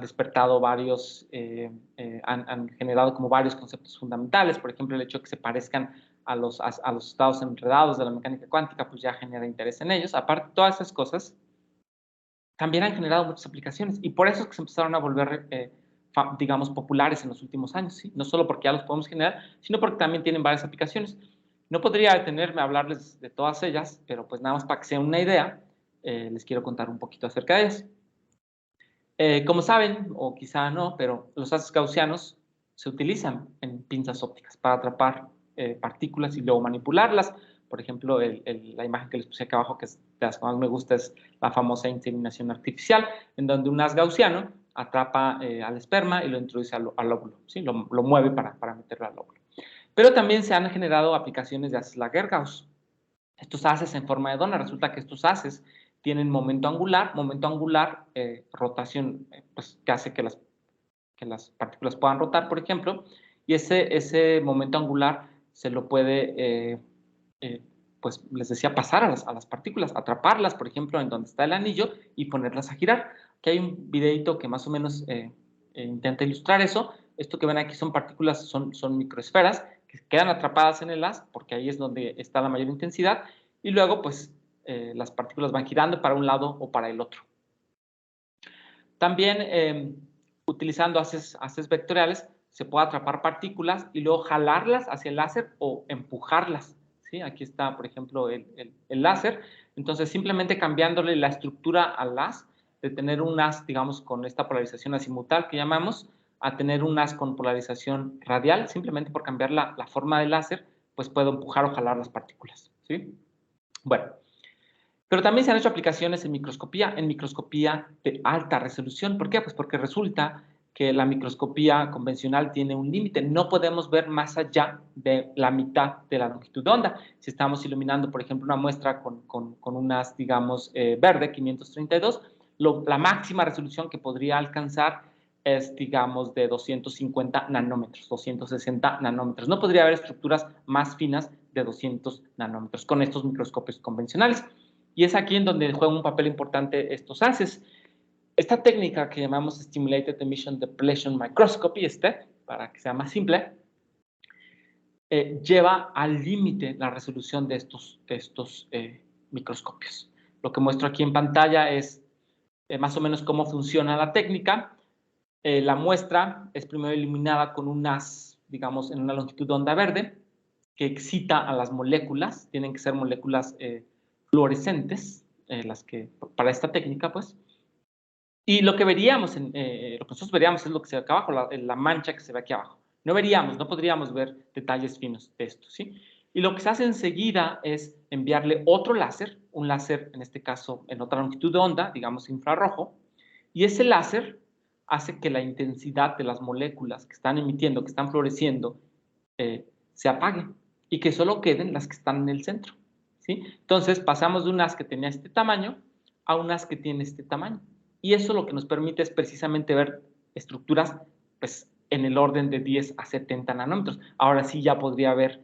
despertado han generado como varios conceptos fundamentales. Por ejemplo, el hecho de que se parezcan a los estados enredados de la mecánica cuántica, pues ya genera interés en ellos. Aparte, todas esas cosas también han generado muchas aplicaciones, y por eso es que se empezaron a volver, digamos, populares en los últimos años, ¿sí? No solo porque ya los podemos generar, sino porque también tienen varias aplicaciones. No podría detenerme a hablarles de todas ellas, pero pues nada más para que sea una idea, les quiero contar un poquito acerca de ellas. Como saben, o quizá no, pero los haces gaussianos se utilizan en pinzas ópticas para atrapar partículas y luego manipularlas. Por ejemplo, la imagen que les puse acá abajo, que es de las que más me gusta, es la famosa inseminación artificial, en donde un haz gaussiano atrapa al esperma y lo introduce al óvulo, ¿sí? Lo mueve para meterlo al óvulo. Pero también se han generado aplicaciones de haces Laguerre-Gauss. Estos haces en forma de dona, resulta que estos haces tienen momento angular, rotación, pues, que hace que las partículas puedan rotar, por ejemplo, y ese momento angular se lo puede, pues les decía, pasar a las partículas, atraparlas, por ejemplo, en donde está el anillo y ponerlas a girar. Aquí hay un videito que más o menos intenta ilustrar eso. Esto que ven aquí son partículas, son microesferas que quedan atrapadas en el haz, porque ahí es donde está la mayor intensidad, y luego, pues, las partículas van girando para un lado o para el otro. También, utilizando haces vectoriales, se puede atrapar partículas y luego jalarlas hacia el láser o empujarlas, ¿sí? Aquí está, por ejemplo, el láser. Entonces, simplemente cambiándole la estructura al haz, de tener un haz, digamos, con esta polarización azimutal que llamamos, a tener un haz con polarización radial, simplemente por cambiar la forma del láser, pues puedo empujar o jalar las partículas, ¿sí? Bueno, pero también se han hecho aplicaciones en microscopía de alta resolución. ¿Por qué? Pues porque resulta que la microscopía convencional tiene un límite. No podemos ver más allá de la mitad de la longitud de onda. Si estamos iluminando, por ejemplo, una muestra con un haz, digamos, verde, 532, la máxima resolución que podría alcanzar es, digamos, de 250 nanómetros, 260 nanómetros. No podría haber estructuras más finas de 200 nanómetros con estos microscopios convencionales. Y es aquí en donde juegan un papel importante estos haces. Esta técnica que llamamos Stimulated Emission Depletion Microscopy, para que sea más simple, lleva al límite la resolución de estos microscopios. Lo que muestro aquí en pantalla es más o menos cómo funciona la técnica. La muestra es primero iluminada con un haz, digamos, en una longitud de onda verde, que excita a las moléculas. Tienen que ser moléculas fluorescentes, las que, para esta técnica, pues. Y lo que veríamos, lo que nosotros veríamos es lo que se ve acá abajo, la mancha que se ve aquí abajo. No podríamos ver detalles finos de esto, ¿sí? Y lo que se hace enseguida es enviarle otro láser, un láser, en este caso, en otra longitud de onda, digamos infrarrojo, y ese láser hace que la intensidad de las moléculas que están emitiendo, que están fluoresciendo, se apague y que solo queden las que están en el centro, ¿sí? Entonces pasamos de un haz que tenía este tamaño a un haz que tiene este tamaño. Y eso lo que nos permite es precisamente ver estructuras, pues, en el orden de 10 a 70 nanómetros. Ahora sí ya podría ver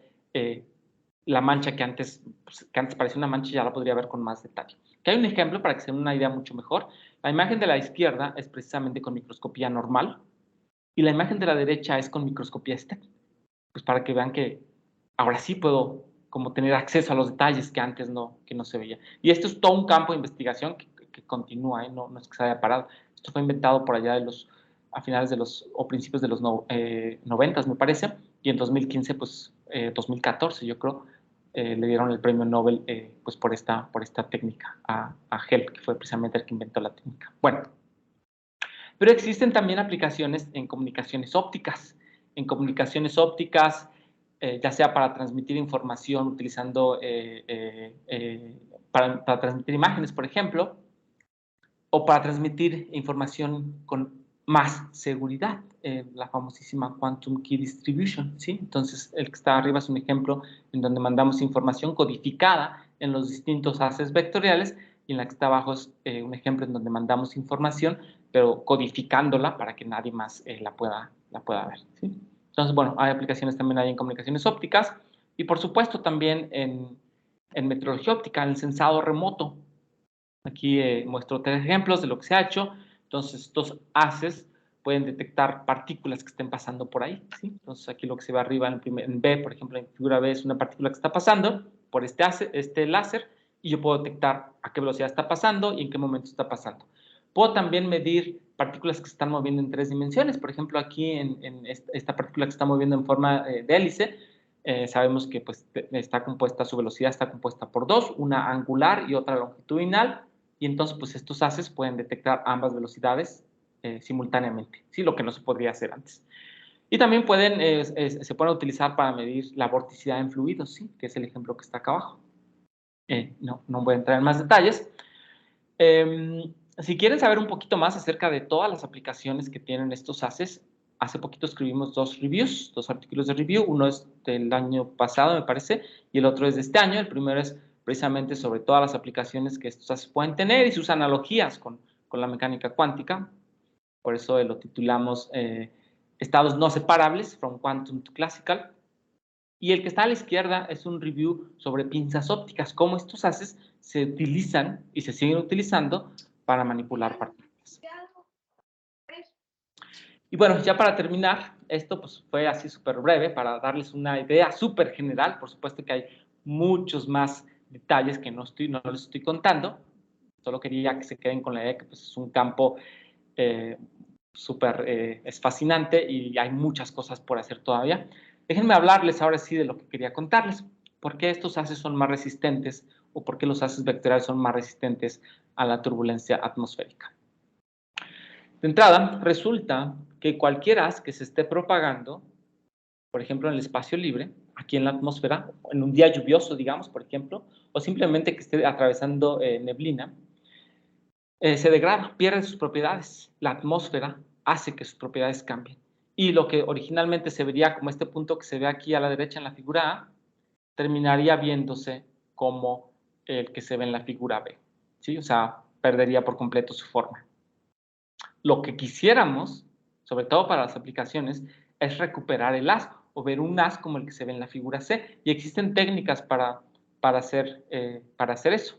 la mancha que antes parecía una mancha, ya la podría ver con más detalle. Aquí hay un ejemplo para que se den una idea mucho mejor. La imagen de la izquierda es precisamente con microscopía normal y la imagen de la derecha es con microscopía estética. Pues para que vean que ahora sí puedo como tener acceso a los detalles que antes no se veía. Y esto es todo un campo de investigación que continúa, no es que se haya parado. Esto fue inventado por allá a finales o principios de los 90, me parece, y en 2015, pues 2014, yo creo, le dieron el premio Nobel pues por esta técnica a Help, que fue precisamente el que inventó la técnica. Bueno, pero existen también aplicaciones en comunicaciones ópticas. En comunicaciones ópticas, ya sea para transmitir información utilizando, para transmitir imágenes, por ejemplo, o para transmitir información con más seguridad, la famosísima Quantum Key Distribution, ¿sí? Entonces, el que está arriba es un ejemplo en donde mandamos información codificada en los distintos haces vectoriales, y en la que está abajo es un ejemplo en donde mandamos información, pero codificándola para que nadie más la pueda ver, ¿sí? Entonces, bueno, hay aplicaciones también en comunicaciones ópticas, y por supuesto también en metrología óptica, en el sensado remoto. Aquí muestro 3 ejemplos de lo que se ha hecho. Entonces, estos haces pueden detectar partículas que estén pasando por ahí, ¿sí? Entonces, aquí lo que se ve arriba en B, por ejemplo, en figura B, es una partícula que está pasando por este láser, y yo puedo detectar a qué velocidad está pasando y en qué momento está pasando. Puedo también medir partículas que se están moviendo en 3 dimensiones. Por ejemplo, aquí en esta partícula que se está moviendo en forma de hélice, Sabemos que pues, su velocidad está compuesta por dos, una angular y otra longitudinal, y entonces pues, estos haces pueden detectar ambas velocidades simultáneamente, ¿sí? Lo que no se podría hacer antes. Y también se pueden utilizar para medir la vorticidad en fluidos, ¿sí? Que es el ejemplo que está acá abajo. No voy a entrar en más detalles. Si quieren saber un poquito más acerca de todas las aplicaciones que tienen estos haces, hace poquito escribimos dos artículos de review. Uno es del año pasado, me parece, y el otro es de este año. El primero es precisamente sobre todas las aplicaciones que estos haces pueden tener y sus analogías con la mecánica cuántica. Por eso lo titulamos Estados no separables, From Quantum to Classical. Y el que está a la izquierda es un review sobre pinzas ópticas, cómo estos haces se utilizan y se siguen utilizando para manipular partículas. Y bueno, ya para terminar, esto pues fue así súper breve para darles una idea súper general. Por supuesto que hay muchos más detalles que no les estoy contando. Solo quería que se queden con la idea de que pues, es un campo es fascinante y hay muchas cosas por hacer todavía. Déjenme hablarles ahora sí de lo que quería contarles. ¿Por qué estos haces son más resistentes o por qué los haces vectoriales son más resistentes a la turbulencia atmosférica? De entrada, resulta que cualquier haz que se esté propagando, por ejemplo, en el espacio libre, aquí en la atmósfera, en un día lluvioso, digamos, por ejemplo, o simplemente que esté atravesando neblina, se degrada, pierde sus propiedades. La atmósfera hace que sus propiedades cambien. Y lo que originalmente se vería como este punto que se ve aquí a la derecha en la figura A, terminaría viéndose como el que se ve en la figura B, ¿sí? O sea, perdería por completo su forma. Lo que quisiéramos, sobre todo para las aplicaciones, es recuperar el haz o ver un haz como el que se ve en la figura C. Y existen técnicas para hacer eso.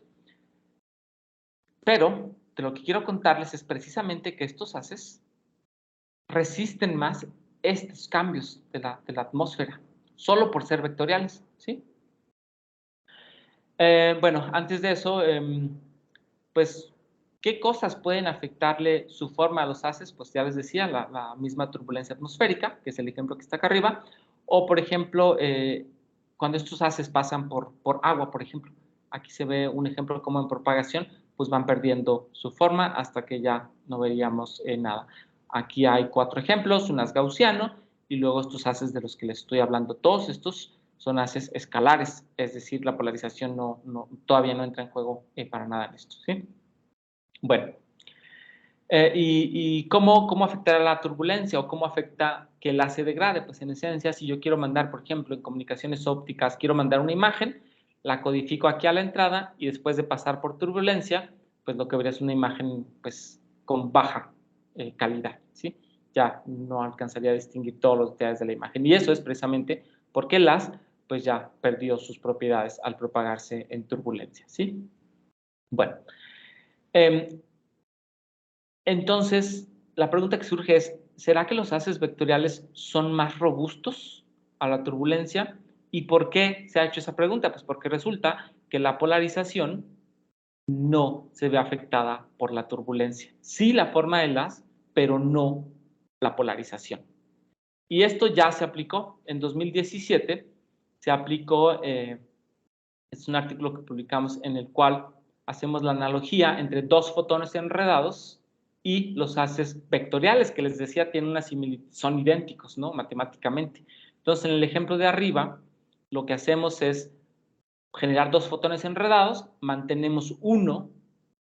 Pero de lo que quiero contarles es precisamente que estos haces resisten más estos cambios de la atmósfera, solo por ser vectoriales, ¿sí? Bueno, antes de eso, pues, ¿qué cosas pueden afectarle su forma a los haces? Pues ya les decía, la misma turbulencia atmosférica, que es el ejemplo que está acá arriba, o por ejemplo, cuando estos haces pasan por agua, por ejemplo. Aquí se ve un ejemplo como en propagación, pues van perdiendo su forma hasta que ya no veríamos nada. Aquí hay 4 ejemplos, un haz gaussiano, y luego estos haces de los que les estoy hablando. Todos estos son haces escalares, es decir, la polarización todavía no entra en juego para nada en esto, ¿sí? Bueno, ¿y cómo afectará la turbulencia o cómo afecta que el haz se degrade? Pues en esencia, si yo quiero mandar, por ejemplo, en comunicaciones ópticas, quiero mandar una imagen, la codifico aquí a la entrada y después de pasar por turbulencia, pues lo que vería es una imagen pues con baja calidad, ¿sí? Ya no alcanzaría a distinguir todos los detalles de la imagen. Y eso es precisamente porque el haz pues ya perdió sus propiedades al propagarse en turbulencia, ¿sí? Bueno, entonces la pregunta que surge es, ¿será que los haces vectoriales son más robustos a la turbulencia? ¿Y por qué se ha hecho esa pregunta? Pues porque resulta que la polarización no se ve afectada por la turbulencia. Sí la forma del haz, pero no la polarización. Y esto ya se aplicó. En 2017 se aplicó, es un artículo que publicamos en el cual hacemos la analogía entre dos fotones enredados y los haces vectoriales, que les decía, tienen una similitud, son idénticos, ¿no? Matemáticamente. Entonces, en el ejemplo de arriba, lo que hacemos es generar dos fotones enredados, mantenemos uno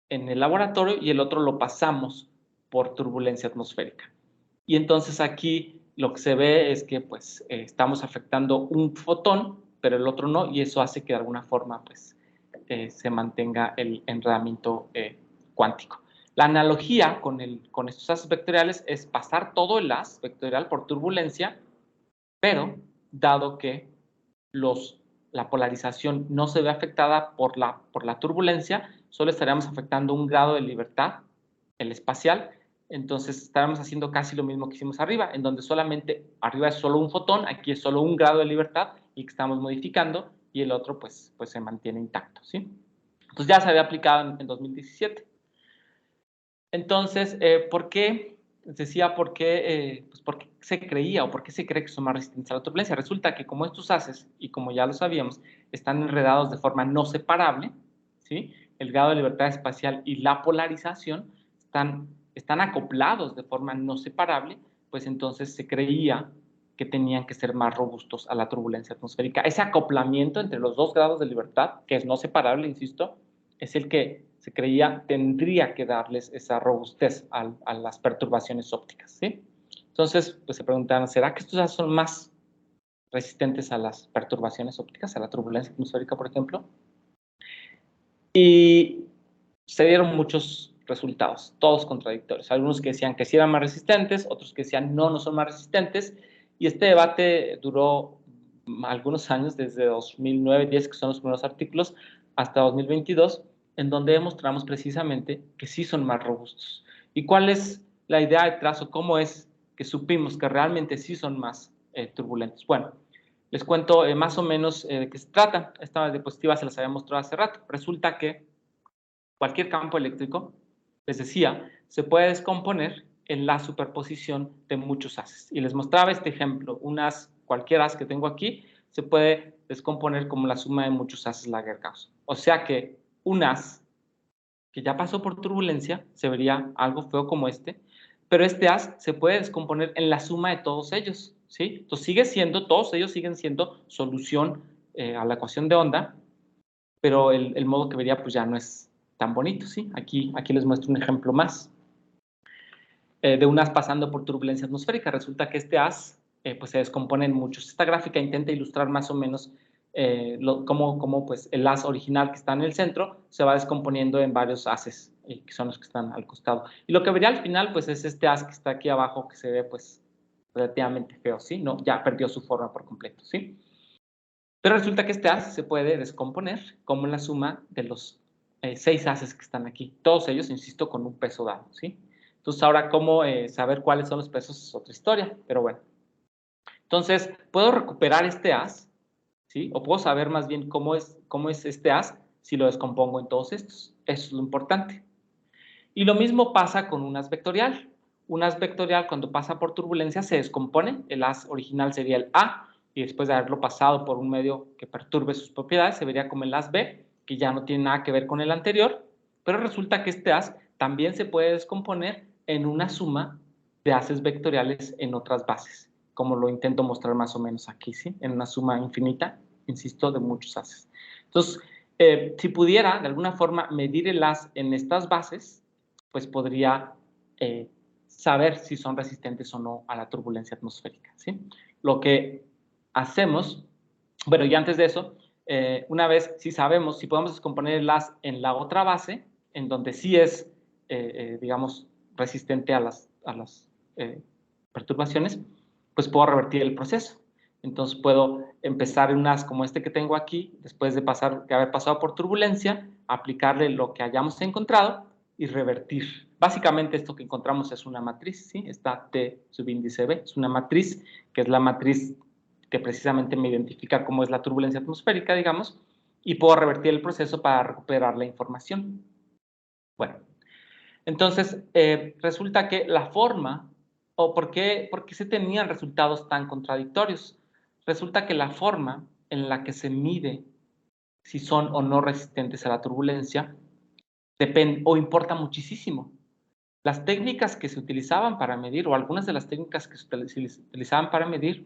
en el laboratorio y el otro lo pasamos por turbulencia atmosférica. Y entonces aquí lo que se ve es que pues estamos afectando un fotón, pero el otro no, y eso hace que de alguna forma pues se mantenga el enredamiento cuántico. La analogía con estos haces vectoriales es pasar todo el haz vectorial por turbulencia, pero dado que la polarización no se ve afectada por la turbulencia, solo estaríamos afectando un grado de libertad, el espacial, entonces estaremos haciendo casi lo mismo que hicimos arriba, en donde solamente arriba es solo un fotón, aquí es solo un grado de libertad y que estamos modificando, y el otro pues se mantiene intacto, ¿sí? Entonces ya se había aplicado en 2017. Entonces, ¿por qué decía por qué se creía o por qué se cree que son más resistentes a la turbulencia. Resulta que como estos haces, y como ya lo sabíamos, están enredados de forma no separable, ¿sí? El grado de libertad espacial y la polarización están acoplados de forma no separable, pues entonces se creía que tenían que ser más robustos a la turbulencia atmosférica. Ese acoplamiento entre los dos grados de libertad, que es no separable, insisto, es el que se creía tendría que darles esa robustez a las perturbaciones ópticas, ¿sí? Entonces, pues se preguntaban, ¿será que estos son más resistentes a las perturbaciones ópticas, a la turbulencia atmosférica, por ejemplo? Y se dieron muchos resultados, todos contradictorios. Algunos que decían que sí eran más resistentes, otros que decían no son más resistentes. Y este debate duró algunos años, desde 2009-10, que son los primeros artículos, hasta 2022, en donde demostramos precisamente que sí son más robustos. ¿Y cuál es la idea detrás o cómo es que supimos que realmente sí son más turbulentos? Bueno, les cuento más o menos de qué se trata. Esta diapositiva se las había mostrado hace rato. Resulta que cualquier campo eléctrico, les decía, se puede descomponer en la superposición de muchos haces. Y les mostraba este ejemplo. Cualquier haz que tengo aquí se puede descomponer como la suma de muchos haces Laguerre-Gauss. O sea que un haz que ya pasó por turbulencia se vería algo feo como este, pero este haz se puede descomponer en la suma de todos ellos, ¿sí? Entonces todos ellos siguen siendo solución a la ecuación de onda, pero el modo que vería pues ya no es tan bonito, ¿sí? Aquí les muestro un ejemplo más de un haz pasando por turbulencia atmosférica. Resulta que este haz pues se descompone en muchos. Esta gráfica intenta ilustrar más o menos cómo pues, el haz original que está en el centro se va descomponiendo en varios haces, que son los que están al costado. Y lo que vería al final pues es este haz que está aquí abajo, que se ve pues relativamente feo, ¿sí? No, ya perdió su forma por completo, ¿sí? Pero resulta que este haz se puede descomponer como la suma de los 6 haces que están aquí. Todos ellos, insisto, con un peso dado, ¿sí? Entonces, ahora, ¿cómo saber cuáles son los pesos? Es otra historia, pero bueno. Entonces, puedo recuperar este haz, ¿sí? O puedo saber más bien cómo es este haz si lo descompongo en todos estos. Eso es lo importante. Y lo mismo pasa con un haz vectorial. Un haz vectorial, cuando pasa por turbulencia, se descompone. El haz original sería el A, y después de haberlo pasado por un medio que perturbe sus propiedades, se vería como el haz B, que ya no tiene nada que ver con el anterior, pero resulta que este haz también se puede descomponer en una suma de haces vectoriales en otras bases, como lo intento mostrar más o menos aquí, ¿sí? En una suma infinita, insisto, de muchos haces. Entonces, si pudiera de alguna forma medir el haz en estas bases, pues podría saber si son resistentes o no a la turbulencia atmosférica, ¿sí? Lo que hacemos, bueno, y antes de eso, una vez, si sabemos, si podemos descomponer el haz en la otra base, en donde sí es, digamos, resistente a las perturbaciones, pues puedo revertir el proceso. Entonces puedo empezar en un haz como este que tengo aquí, después de haber pasado por turbulencia, aplicarle lo que hayamos encontrado y revertir. Básicamente esto que encontramos es una matriz, ¿sí? Esta T subíndice B, es una matriz que es la matriz que precisamente me identifica cómo es la turbulencia atmosférica, digamos, y puedo revertir el proceso para recuperar la información. Bueno, entonces resulta que la forma, o por qué se tenían resultados tan contradictorios, resulta que la forma en la que se mide si son o no resistentes a la turbulencia depende o importa muchísimo. Las técnicas que se utilizaban para medir, o algunas de las técnicas que se utilizaban para medir,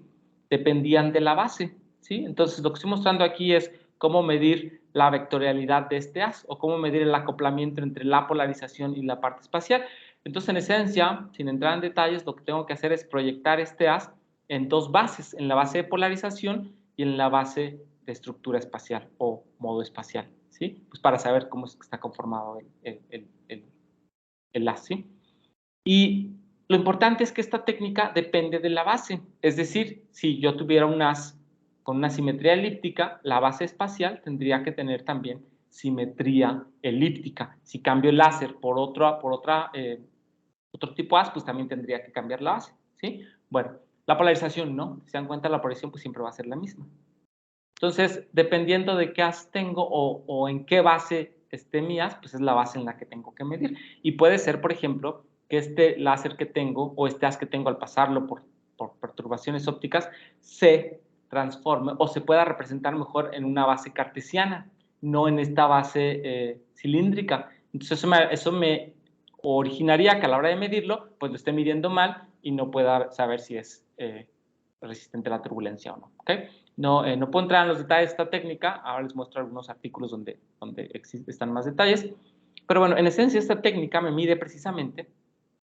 dependían de la base, ¿sí? Entonces, lo que estoy mostrando aquí es cómo medir la vectorialidad de este haz, o cómo medir el acoplamiento entre la polarización y la parte espacial. Entonces, en esencia, sin entrar en detalles, lo que tengo que hacer es proyectar este haz en dos bases, en la base de polarización y en la base de estructura espacial o modo espacial, ¿sí? Pues para saber cómo es que está conformado el haz, ¿sí? Y lo importante es que esta técnica depende de la base, es decir, si yo tuviera un haz con una simetría elíptica, la base espacial tendría que tener también simetría elíptica. Si cambio el láser por otro tipo de haz, pues también tendría que cambiar la base, ¿sí? Bueno, la polarización no, si se dan cuenta, la polarización pues siempre va a ser la misma. Entonces, dependiendo de qué haz tengo o en qué base esté mi haz, pues es la base en la que tengo que medir. Y puede ser, por ejemplo, que este láser que tengo o este haz que tengo al pasarlo por perturbaciones ópticas se transforme o se pueda representar mejor en una base cartesiana, no en esta base cilíndrica. Entonces eso me originaría que a la hora de medirlo, pues lo esté midiendo mal y no pueda saber si es resistente a la turbulencia o no. ¿Okay? No puedo entrar en los detalles de esta técnica, ahora les muestro algunos artículos donde están más detalles, pero bueno, en esencia esta técnica me mide precisamente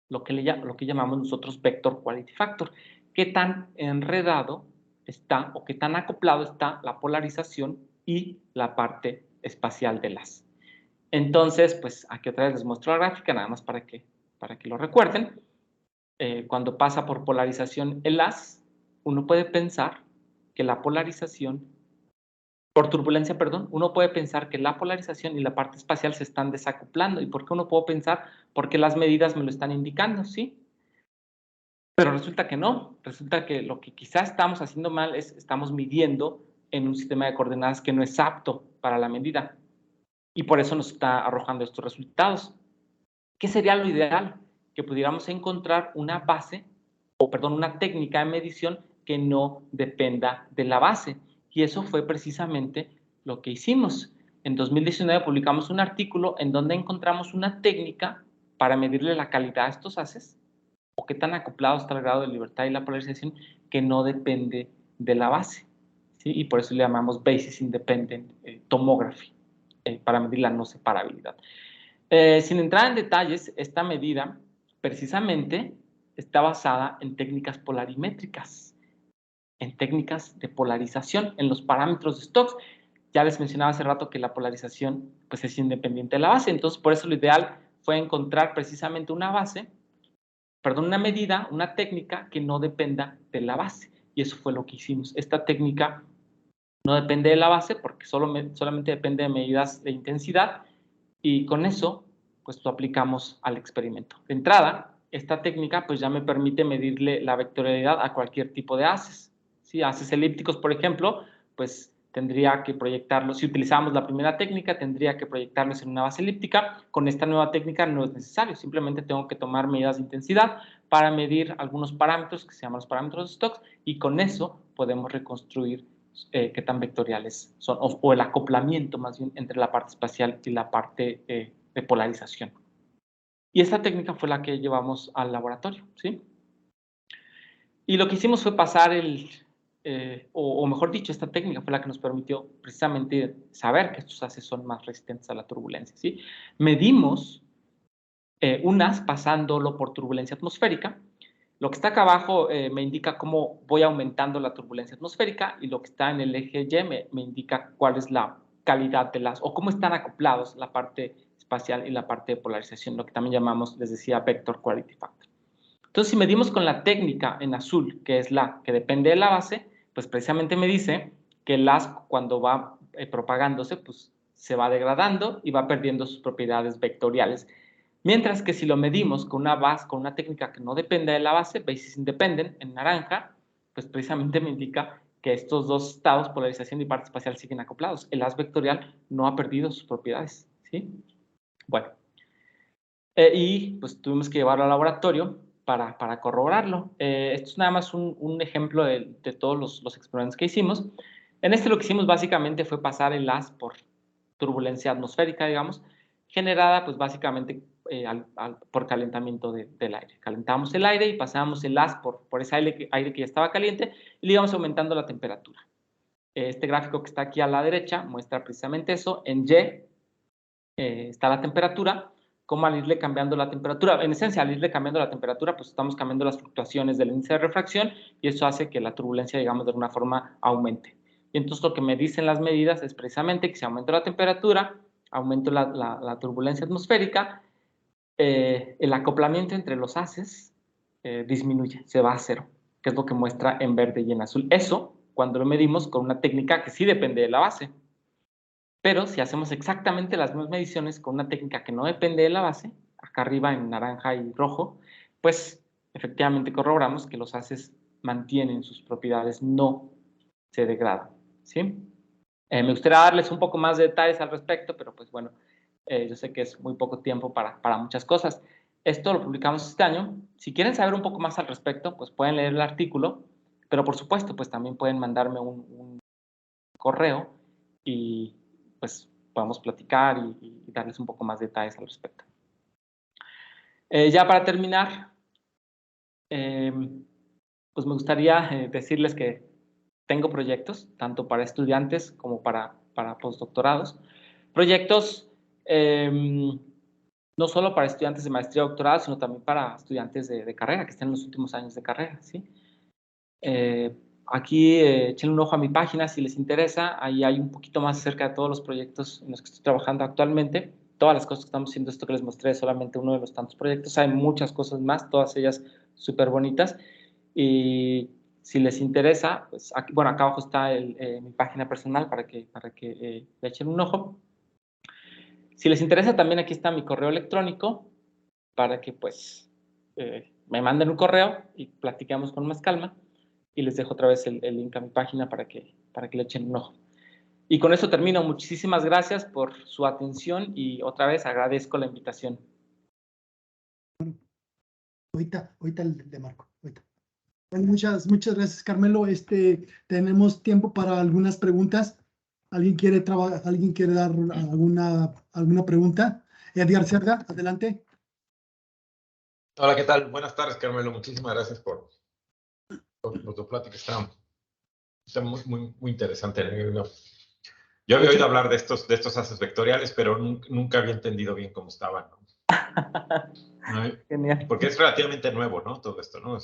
lo que llamamos nosotros vector quality factor, qué tan enredado está o qué tan acoplado está la polarización y la parte espacial del haz. Entonces, pues aquí otra vez les muestro la gráfica, nada más para que lo recuerden. Cuando pasa por polarización el haz, uno puede pensar que la polarización, por turbulencia, perdón, uno puede pensar que la polarización y la parte espacial se están desacoplando. ¿Y por qué uno puede pensar? Porque las medidas me lo están indicando, ¿sí? Pero resulta que no, resulta que lo que quizás estamos haciendo mal es estamos midiendo en un sistema de coordenadas que no es apto para la medida. Y por eso nos está arrojando estos resultados. ¿Qué sería lo ideal? Que pudiéramos encontrar una base, una técnica de medición que no dependa de la base. Y eso fue precisamente lo que hicimos. En 2019 publicamos un artículo en donde encontramos una técnica para medirle la calidad a estos haces, o qué tan acoplado está el grado de libertad y la polarización, que no depende de la base, ¿sí? Y por eso le llamamos Basis Independent Tomography, para medir la no separabilidad. Sin entrar en detalles, esta medida precisamente está basada en técnicas polarimétricas, en técnicas de polarización, en los parámetros de Stokes. Ya les mencionaba hace rato que la polarización pues, es independiente de la base, entonces por eso lo ideal fue encontrar precisamente una medida, una técnica que no dependa de la base, y eso fue lo que hicimos. Esta técnica no depende de la base porque solamente depende de medidas de intensidad, y con eso pues lo aplicamos al experimento. De entrada, esta técnica pues ya me permite medirle la vectorialidad a cualquier tipo de haces. ¿Sí? Haces elípticos, por ejemplo, pues tendría que proyectarlos, si utilizamos la primera técnica, tendría que proyectarlos en una base elíptica. Con esta nueva técnica no es necesario, simplemente tengo que tomar medidas de intensidad para medir algunos parámetros que se llaman los parámetros de Stokes, y con eso podemos reconstruir qué tan vectoriales son, o el acoplamiento más bien entre la parte espacial y la parte de polarización. Y esta técnica fue la que llevamos al laboratorio, ¿sí? Y lo que hicimos fue pasar o mejor dicho, esta técnica fue la que nos permitió precisamente saber que estos haces son más resistentes a la turbulencia, ¿sí? Medimos un haz pasándolo por turbulencia atmosférica. Lo que está acá abajo me indica cómo voy aumentando la turbulencia atmosférica, y lo que está en el eje Y me indica cuál es la calidad de o cómo están acoplados la parte espacial y la parte de polarización, lo que también llamamos, les decía, Vector Quality Factor. Entonces, si medimos con la técnica en azul, que es la que depende de la base, pues precisamente me dice que el haz, cuando va propagándose, pues se va degradando y va perdiendo sus propiedades vectoriales. Mientras que si lo medimos con una técnica que no depende de la base, Basis Independent, en naranja, pues precisamente me indica que estos dos estados, polarización y parte espacial, siguen acoplados. El haz vectorial no ha perdido sus propiedades, ¿sí? Bueno, y pues tuvimos que llevarlo al laboratorio para corroborarlo. Esto es nada más un ejemplo de todos los experimentos que hicimos. En este lo que hicimos básicamente fue pasar el haz por turbulencia atmosférica, digamos, generada pues básicamente por calentamiento del aire. Calentamos el aire y pasábamos el haz por ese aire que ya estaba caliente, y le íbamos aumentando la temperatura. Este gráfico que está aquí a la derecha muestra precisamente eso. En Y está la temperatura. Cómo al irle cambiando la temperatura, en esencia al irle cambiando la temperatura, pues estamos cambiando las fluctuaciones del índice de refracción, y eso hace que la turbulencia, digamos, de alguna forma aumente. Y entonces lo que me dicen las medidas es precisamente que si aumento la temperatura, aumento la turbulencia atmosférica, el acoplamiento entre los haces disminuye, se va a cero, que es lo que muestra en verde y en azul. Eso cuando lo medimos con una técnica que sí depende de la base. Pero si hacemos exactamente las mismas mediciones con una técnica que no depende de la base, acá arriba en naranja y rojo, pues efectivamente corroboramos que los haces mantienen sus propiedades, no se degradan, ¿sí? Me gustaría darles un poco más de detalles al respecto, pero pues bueno, yo sé que es muy poco tiempo para muchas cosas. Esto lo publicamos este año. Si quieren saber un poco más al respecto, pues pueden leer el artículo, pero por supuesto, pues también pueden mandarme un correo y pues podemos platicar y darles un poco más detalles al respecto. Ya para terminar, pues me gustaría decirles que tengo proyectos, tanto para estudiantes como para postdoctorados. Proyectos no solo para estudiantes de maestría o doctorado, sino también para estudiantes de carrera, que estén en los últimos años de carrera, ¿sí? Aquí echen un ojo a mi página si les interesa. Ahí hay un poquito más acerca de todos los proyectos en los que estoy trabajando actualmente. Todas las cosas que estamos haciendo, esto que les mostré es solamente uno de los tantos proyectos. Hay muchas cosas más, todas ellas súper bonitas. Y si les interesa, pues aquí, bueno, acá abajo está mi página personal para que le echen un ojo. Si les interesa, también aquí está mi correo electrónico para que pues me manden un correo y platiquemos con más calma. Y les dejo otra vez el link a mi página para que le echen un ojo. Y con eso termino. Muchísimas gracias por su atención y otra vez agradezco la invitación. Ahorita el de Marco. Ahorita. Bueno, muchas gracias, Carmelo. Tenemos tiempo para algunas preguntas. ¿Alguien quiere dar alguna pregunta? Edgar Cerda, adelante. Hola, ¿qué tal? Buenas tardes, Carmelo. Muchísimas gracias por tu plática. Está muy interesante. Yo había oído hablar de estos haces vectoriales, pero nunca había entendido bien cómo estaban, ¿no? Genial. Porque es relativamente nuevo, ¿no? Todo esto, ¿no?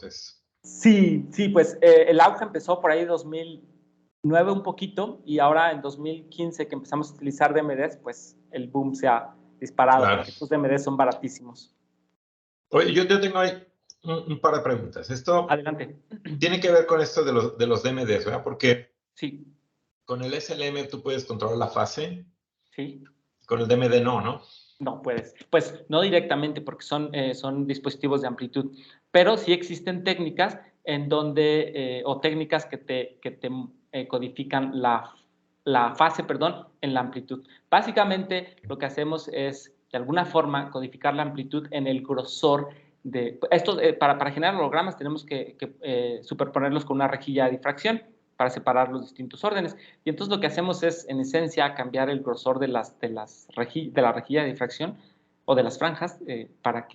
Sí, pues el auge empezó por ahí 2009 un poquito y ahora en 2015 que empezamos a utilizar DMDs, pues el boom se ha disparado, claro, porque estos DMDs son baratísimos. Oye, yo tengo ahí un par de preguntas. Esto Adelante. tiene que ver con esto de los DMDs, ¿verdad? Porque sí. Con el SLM tú puedes controlar la fase. Sí. Con el DMD no. No puedes. Pues no directamente porque son dispositivos de amplitud, pero sí existen técnicas en donde, o técnicas que te codifican la fase, en la amplitud. Básicamente lo que hacemos es, de alguna forma, codificar la amplitud en el grosor de... Esto, para generar hologramas tenemos que superponerlos con una rejilla de difracción para separar los distintos órdenes. Y entonces lo que hacemos es, en esencia, cambiar el grosor de la rejilla de difracción o de las franjas para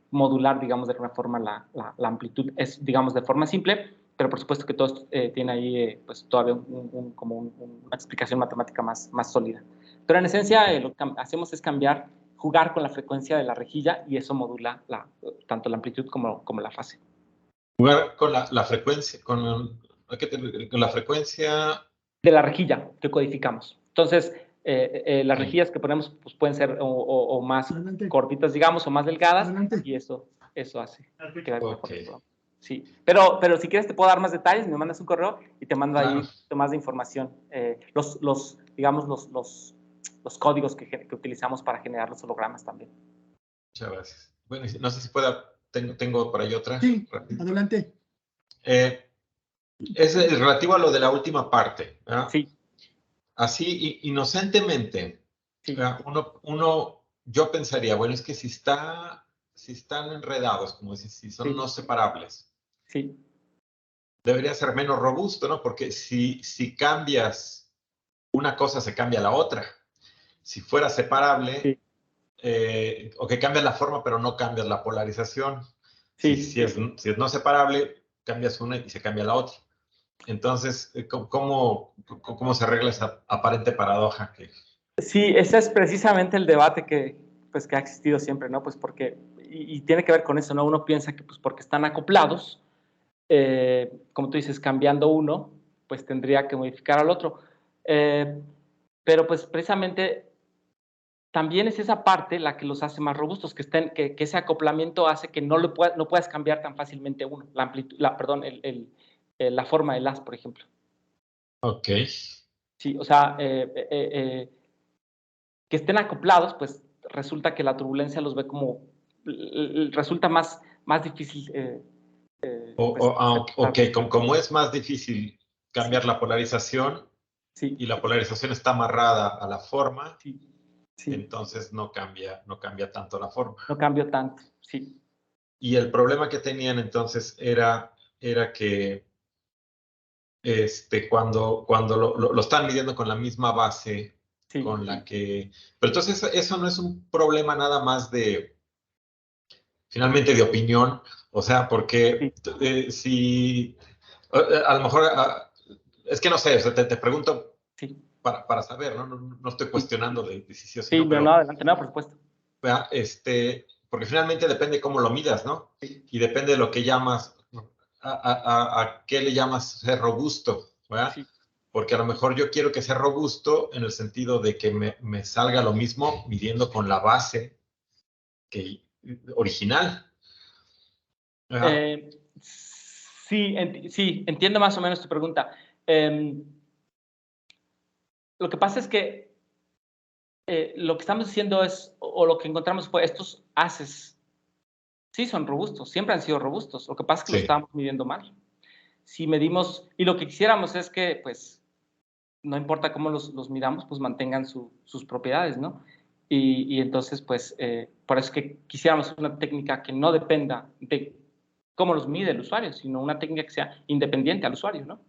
modular, digamos, de alguna forma la amplitud. Es, digamos, de forma simple, pero por supuesto que todo esto tiene ahí pues todavía una explicación matemática más sólida. Pero en esencia lo que hacemos es jugar con la frecuencia de la rejilla y eso modula tanto la amplitud como la fase. Jugar con la frecuencia, con la frecuencia de la rejilla que codificamos. Entonces, las rejillas que ponemos pues, pueden ser o más cortitas, digamos, o más delgadas, y eso hace que okay. Sí, pero si quieres te puedo dar más detalles, me mandas un correo y te mando ahí más de información. Digamos, los códigos que utilizamos para generar los hologramas también. Muchas gracias. Bueno, no sé si tengo por ahí otra. Sí, adelante. Es relativo a lo de la última parte, ¿verdad? Sí. Así, inocentemente, sí. Yo pensaría, bueno, es que si están enredados, como si son no separables, sí. debería ser menos robusto, ¿no? Porque si cambias una cosa, se cambia la otra. Si fuera separable, o que cambias la forma, pero no cambias la polarización. Si es no separable, cambias una y se cambia la otra. Entonces, ¿cómo se arregla esa aparente paradoja? Sí, ese es precisamente el debate que ha existido siempre, ¿no? Pues porque, y tiene que ver con eso, ¿no? Uno piensa que pues porque están acoplados, como tú dices, cambiando uno, pues tendría que modificar al otro. Pero pues precisamente también es esa parte la que los hace más robustos, que ese acoplamiento hace que no puedas cambiar tan fácilmente uno, la amplitud, la forma del haz, por ejemplo. Ok. Sí, o sea, que estén acoplados, pues resulta que la turbulencia los ve como, resulta más difícil. Ok, como es más difícil cambiar la polarización, sí. y la polarización está amarrada a la forma, Sí. entonces no cambia tanto la forma. No cambió tanto, sí. Y el problema que tenían entonces era que cuando lo están midiendo con la misma base Sí, con la que... Pero entonces eso no es un problema nada más finalmente de opinión, o sea, porque si... a lo mejor, es que no sé, o sea, te pregunto sí, para saber, ¿no? No estoy sí. cuestionando de si sí o si Sí, no, no, pero... no, adelante, no, por supuesto. ¿verdad? Porque finalmente depende cómo lo midas, ¿no? Sí. Y depende de lo que llamas, a qué le llamas ser robusto, ¿verdad? Sí. Porque a lo mejor yo quiero que sea robusto en el sentido de que me salga lo mismo midiendo con la base original. ¿Verdad? Sí, sí, entiendo más o menos tu pregunta. Lo que pasa es que lo que estamos diciendo es, o lo que encontramos fue, estos haces sí son robustos, siempre han sido robustos. Lo que pasa es que lo Sí. estábamos midiendo mal. Si medimos, y lo que quisiéramos es que, pues, no importa cómo los midamos, pues mantengan sus propiedades, ¿no? Y entonces, pues, por eso es que quisiéramos una técnica que no dependa de cómo los mide el usuario, sino una técnica que sea independiente al usuario, ¿no?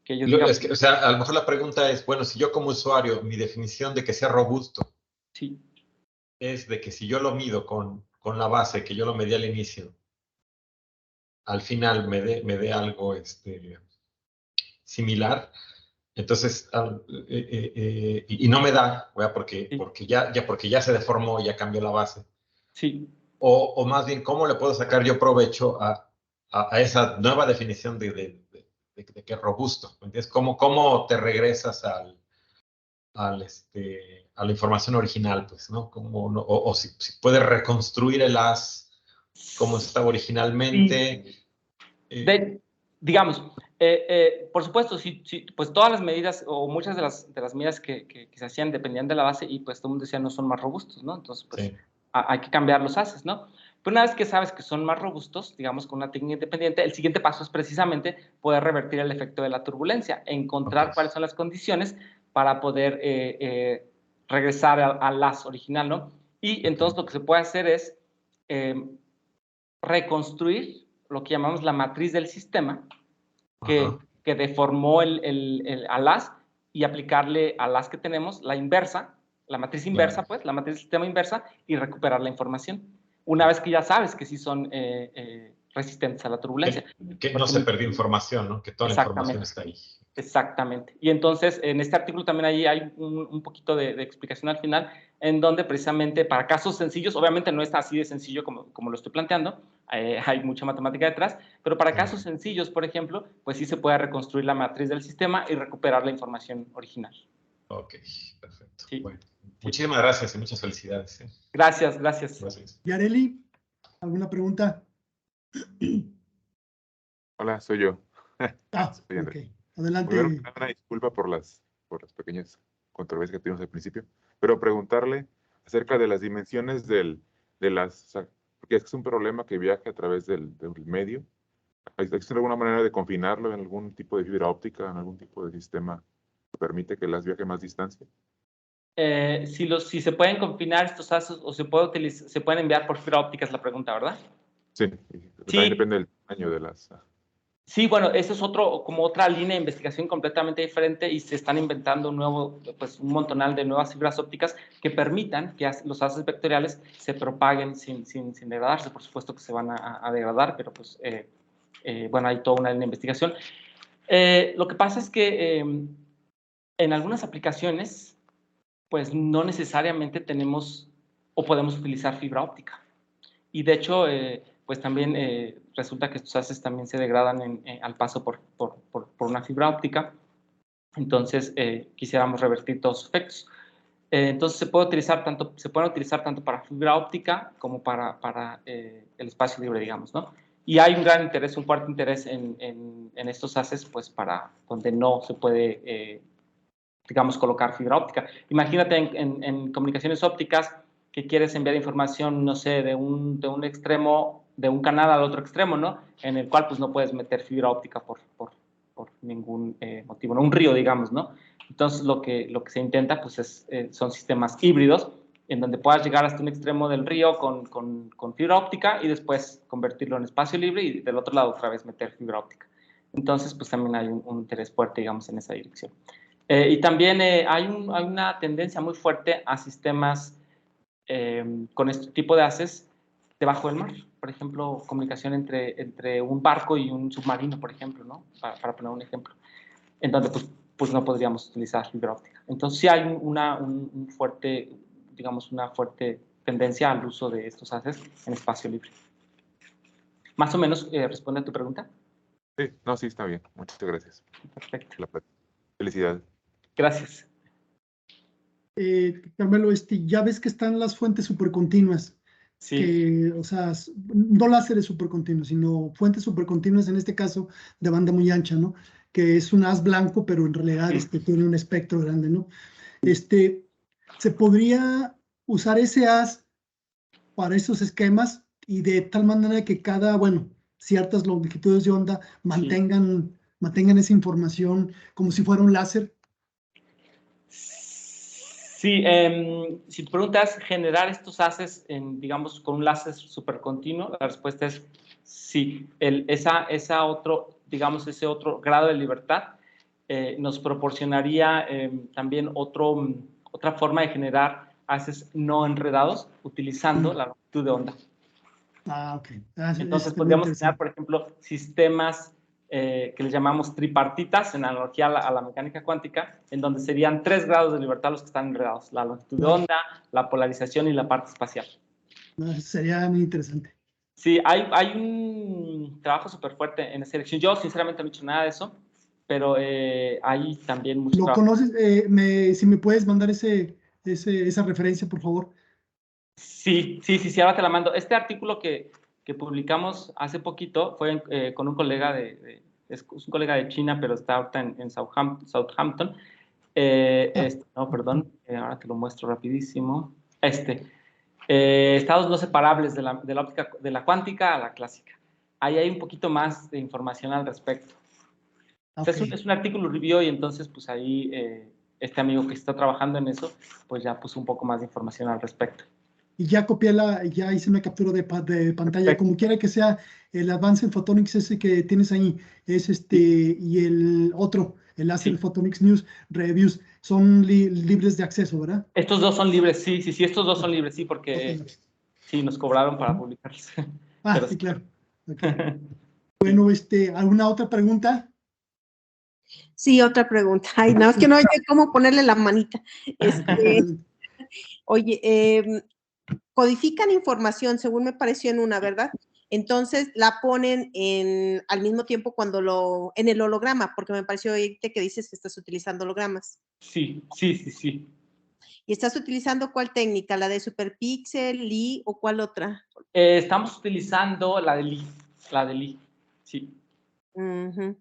Que ellos digan, Es que, o sea, a lo mejor la pregunta es, bueno, si yo como usuario, mi definición de que sea robusto sí, es de que si yo lo mido con la base que yo lo medí al inicio, al final me dé algo similar, entonces, y no me da, ¿verdad? sí, porque ya se deformó, ya cambió la base. sí. O más bien, ¿cómo le puedo sacar yo provecho a esa nueva definición de que es robusto? ¿Me entiendes? ¿Cómo te regresas a la información original, pues, ¿no? O si puedes reconstruir el as como estaba originalmente. Digamos, por supuesto, sí, pues todas las medidas o muchas de las medidas que se hacían dependían de la base y pues todo el mundo decía no son más robustos, ¿no? Entonces, pues Sí. hay que cambiar los haces, ¿no? Pero una vez que sabes que son más robustos, digamos, con una técnica independiente, el siguiente paso es precisamente poder revertir el efecto de la turbulencia, encontrar cuáles son las condiciones para poder regresar al as original, ¿no? Y entonces lo que se puede hacer es reconstruir lo que llamamos la matriz del sistema que deformó al as y aplicarle al as que tenemos la inversa, la matriz inversa, pues, la matriz del sistema inversa y recuperar la información. Una vez que ya sabes que sí son resistentes a la turbulencia. Que no se perdió información, ¿no? Que toda la información está ahí. Exactamente. Y entonces, en este artículo también ahí hay un poquito de explicación al final, en donde precisamente para casos sencillos, obviamente no está así de sencillo como lo estoy planteando, hay mucha matemática detrás, pero para casos sencillos, por ejemplo, pues sí se puede reconstruir la matriz del sistema y recuperar la información original. Ok, perfecto. Sí. Bueno, muchísimas gracias y muchas felicidades. Gracias, gracias. Gracias. Yareli, ¿alguna pregunta? Hola, soy yo. Soy Ok. Andrés. Adelante. Primero, una disculpa por las pequeñas controversias que tuvimos al principio, pero preguntarle acerca de las dimensiones de porque es un problema que viaja a través del medio. ¿Existe alguna manera de confinarlo en algún tipo de fibra óptica, en algún tipo de sistema que permite que las viaje más distancia? Si se pueden confinar estos haces o se pueden enviar por fibra óptica es la pregunta, ¿verdad? Sí, también depende del tamaño de las... Sí, bueno, eso es como otra línea de investigación completamente diferente y se están inventando un montonal de nuevas fibras ópticas que permitan que los haces vectoriales se propaguen sin degradarse. Por supuesto que se van a degradar, pero pues, bueno, hay toda una línea de investigación. Lo que pasa es que en algunas aplicaciones, pues no necesariamente tenemos o podemos utilizar fibra óptica. Y de hecho, pues también resulta que estos haces también se degradan al paso por una fibra óptica. Entonces, quisiéramos revertir todos sus efectos. Entonces, se pueden utilizar tanto para fibra óptica como para el espacio libre, digamos, ¿no? Y hay un gran interés, un fuerte interés en estos haces, pues para donde no se puede, digamos, colocar fibra óptica. Imagínate en comunicaciones ópticas que quieres enviar información, no sé, de un extremo, de un canal al otro extremo, ¿no? En el cual pues no puedes meter fibra óptica por ningún motivo, ¿no? Un río, digamos, ¿no? Entonces lo que se intenta pues son sistemas híbridos en donde puedas llegar hasta un extremo del río con fibra óptica y después convertirlo en espacio libre y del otro lado otra vez meter fibra óptica. Entonces, pues también hay un interés fuerte, digamos, en esa dirección. Y también hay una tendencia muy fuerte a sistemas con este tipo de haces debajo del mar. Por ejemplo, comunicación entre un barco y un submarino, por ejemplo, ¿no? Para poner un ejemplo, en donde pues no podríamos utilizar fibra óptica. Entonces sí hay un fuerte, digamos, una fuerte tendencia al uso de estos haces en espacio libre. ¿Más o menos responde a tu pregunta? Sí, no, sí, está bien. Muchas gracias. Perfecto. Felicidades. Gracias. Carmelo, ya ves que están las fuentes supercontinuas. Sí. Que, o sea, no láseres supercontinuos, sino fuentes supercontinuas, en este caso de banda muy ancha, ¿no? Que es un haz blanco, pero en realidad tiene un espectro grande, ¿no? Se podría usar ese haz para esos esquemas y de tal manera que bueno, ciertas longitudes de onda mantengan esa información como si fuera un láser. Sí, si te preguntas generar estos haces, digamos, con un láser supercontinuo, la respuesta es sí. Ese otro grado de libertad nos proporcionaría también otra forma de generar haces no enredados utilizando la longitud de onda. Ok. Entonces podríamos generar, por ejemplo, sistemas que les llamamos tripartitas, en analogía a la mecánica cuántica, en donde serían 3 grados de libertad los que están enredados: la longitud de onda, la polarización y la parte espacial. Sería muy interesante. Sí, hay un trabajo súper fuerte en esa dirección. Yo, sinceramente, no he hecho nada de eso, pero hay también mucho ¿Lo trabajo. conoces? Si me puedes mandar esa referencia, por favor. Sí, ahora te la mando. Este artículo que publicamos hace poquito fue con un colega es un colega de China, pero está ahorita en Southampton. No, perdón, ahora te lo muestro rapidísimo. Estados no separables de la óptica, de la cuántica a la clásica. Ahí hay un poquito más de información al respecto. Okay. O sea, es un artículo review y entonces pues ahí este amigo que está trabajando en eso, pues ya puso un poco más de información al respecto. Y ya ya hice una captura de pantalla. Perfecto. Como quiera que sea, el Advanced Photonics ese que tienes ahí, es y el otro, el Laser Photonics News Reviews, son libres de acceso, ¿verdad? Estos dos son libres, sí, estos dos son libres, sí, porque sí, nos cobraron para publicarlos. Pero sí, claro. Okay. Bueno, ¿alguna otra pregunta? Sí, otra pregunta. Ay, no, es que no hay cómo ponerle la manita. Oye, codifican información, según me pareció en una, ¿verdad? Entonces la ponen al mismo tiempo en el holograma, porque me pareció oírte que dices que estás utilizando hologramas. Sí. ¿Y estás utilizando cuál técnica? ¿La de Superpixel, Lie o cuál otra? Estamos utilizando la de Lie, sí. Uh-huh.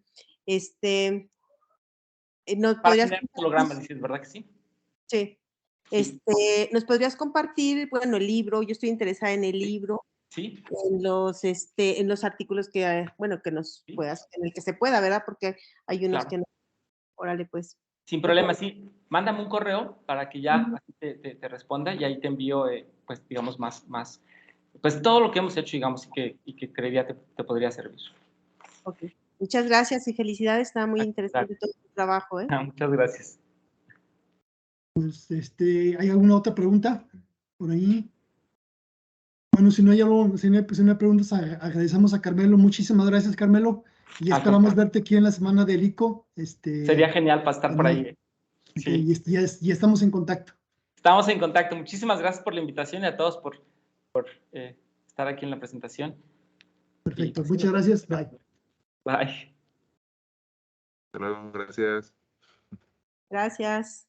Para generar hologramas, dices, ¿verdad que sí? Sí. ¿Nos podrías compartir, bueno, el libro? Yo estoy interesada en el libro. Sí. En los artículos que, bueno, que nos puedas, en el que se pueda, ¿verdad? Porque hay unos que no. Órale, pues. Sin problema, sí. Mándame un correo para que ya así te responda y ahí te envío, pues, digamos, más, pues, todo lo que hemos hecho, digamos, y que creería te podría servir. Ok. Muchas gracias y felicidades. Está muy interesante todo tu trabajo, ¿eh? Muchas gracias. Pues, ¿hay alguna otra pregunta por ahí? Bueno, si no hay algo, si no hay preguntas, agradecemos a Carmelo. Muchísimas gracias, Carmelo. Y esperamos verte aquí en la semana del ICO. Sería genial para estar por ahí. Sí. Y estamos en contacto. Estamos en contacto. Muchísimas gracias por la invitación y a todos por estar aquí en la presentación. Perfecto. Muchas gracias. Bye. Bye. Hasta luego. Gracias. Gracias.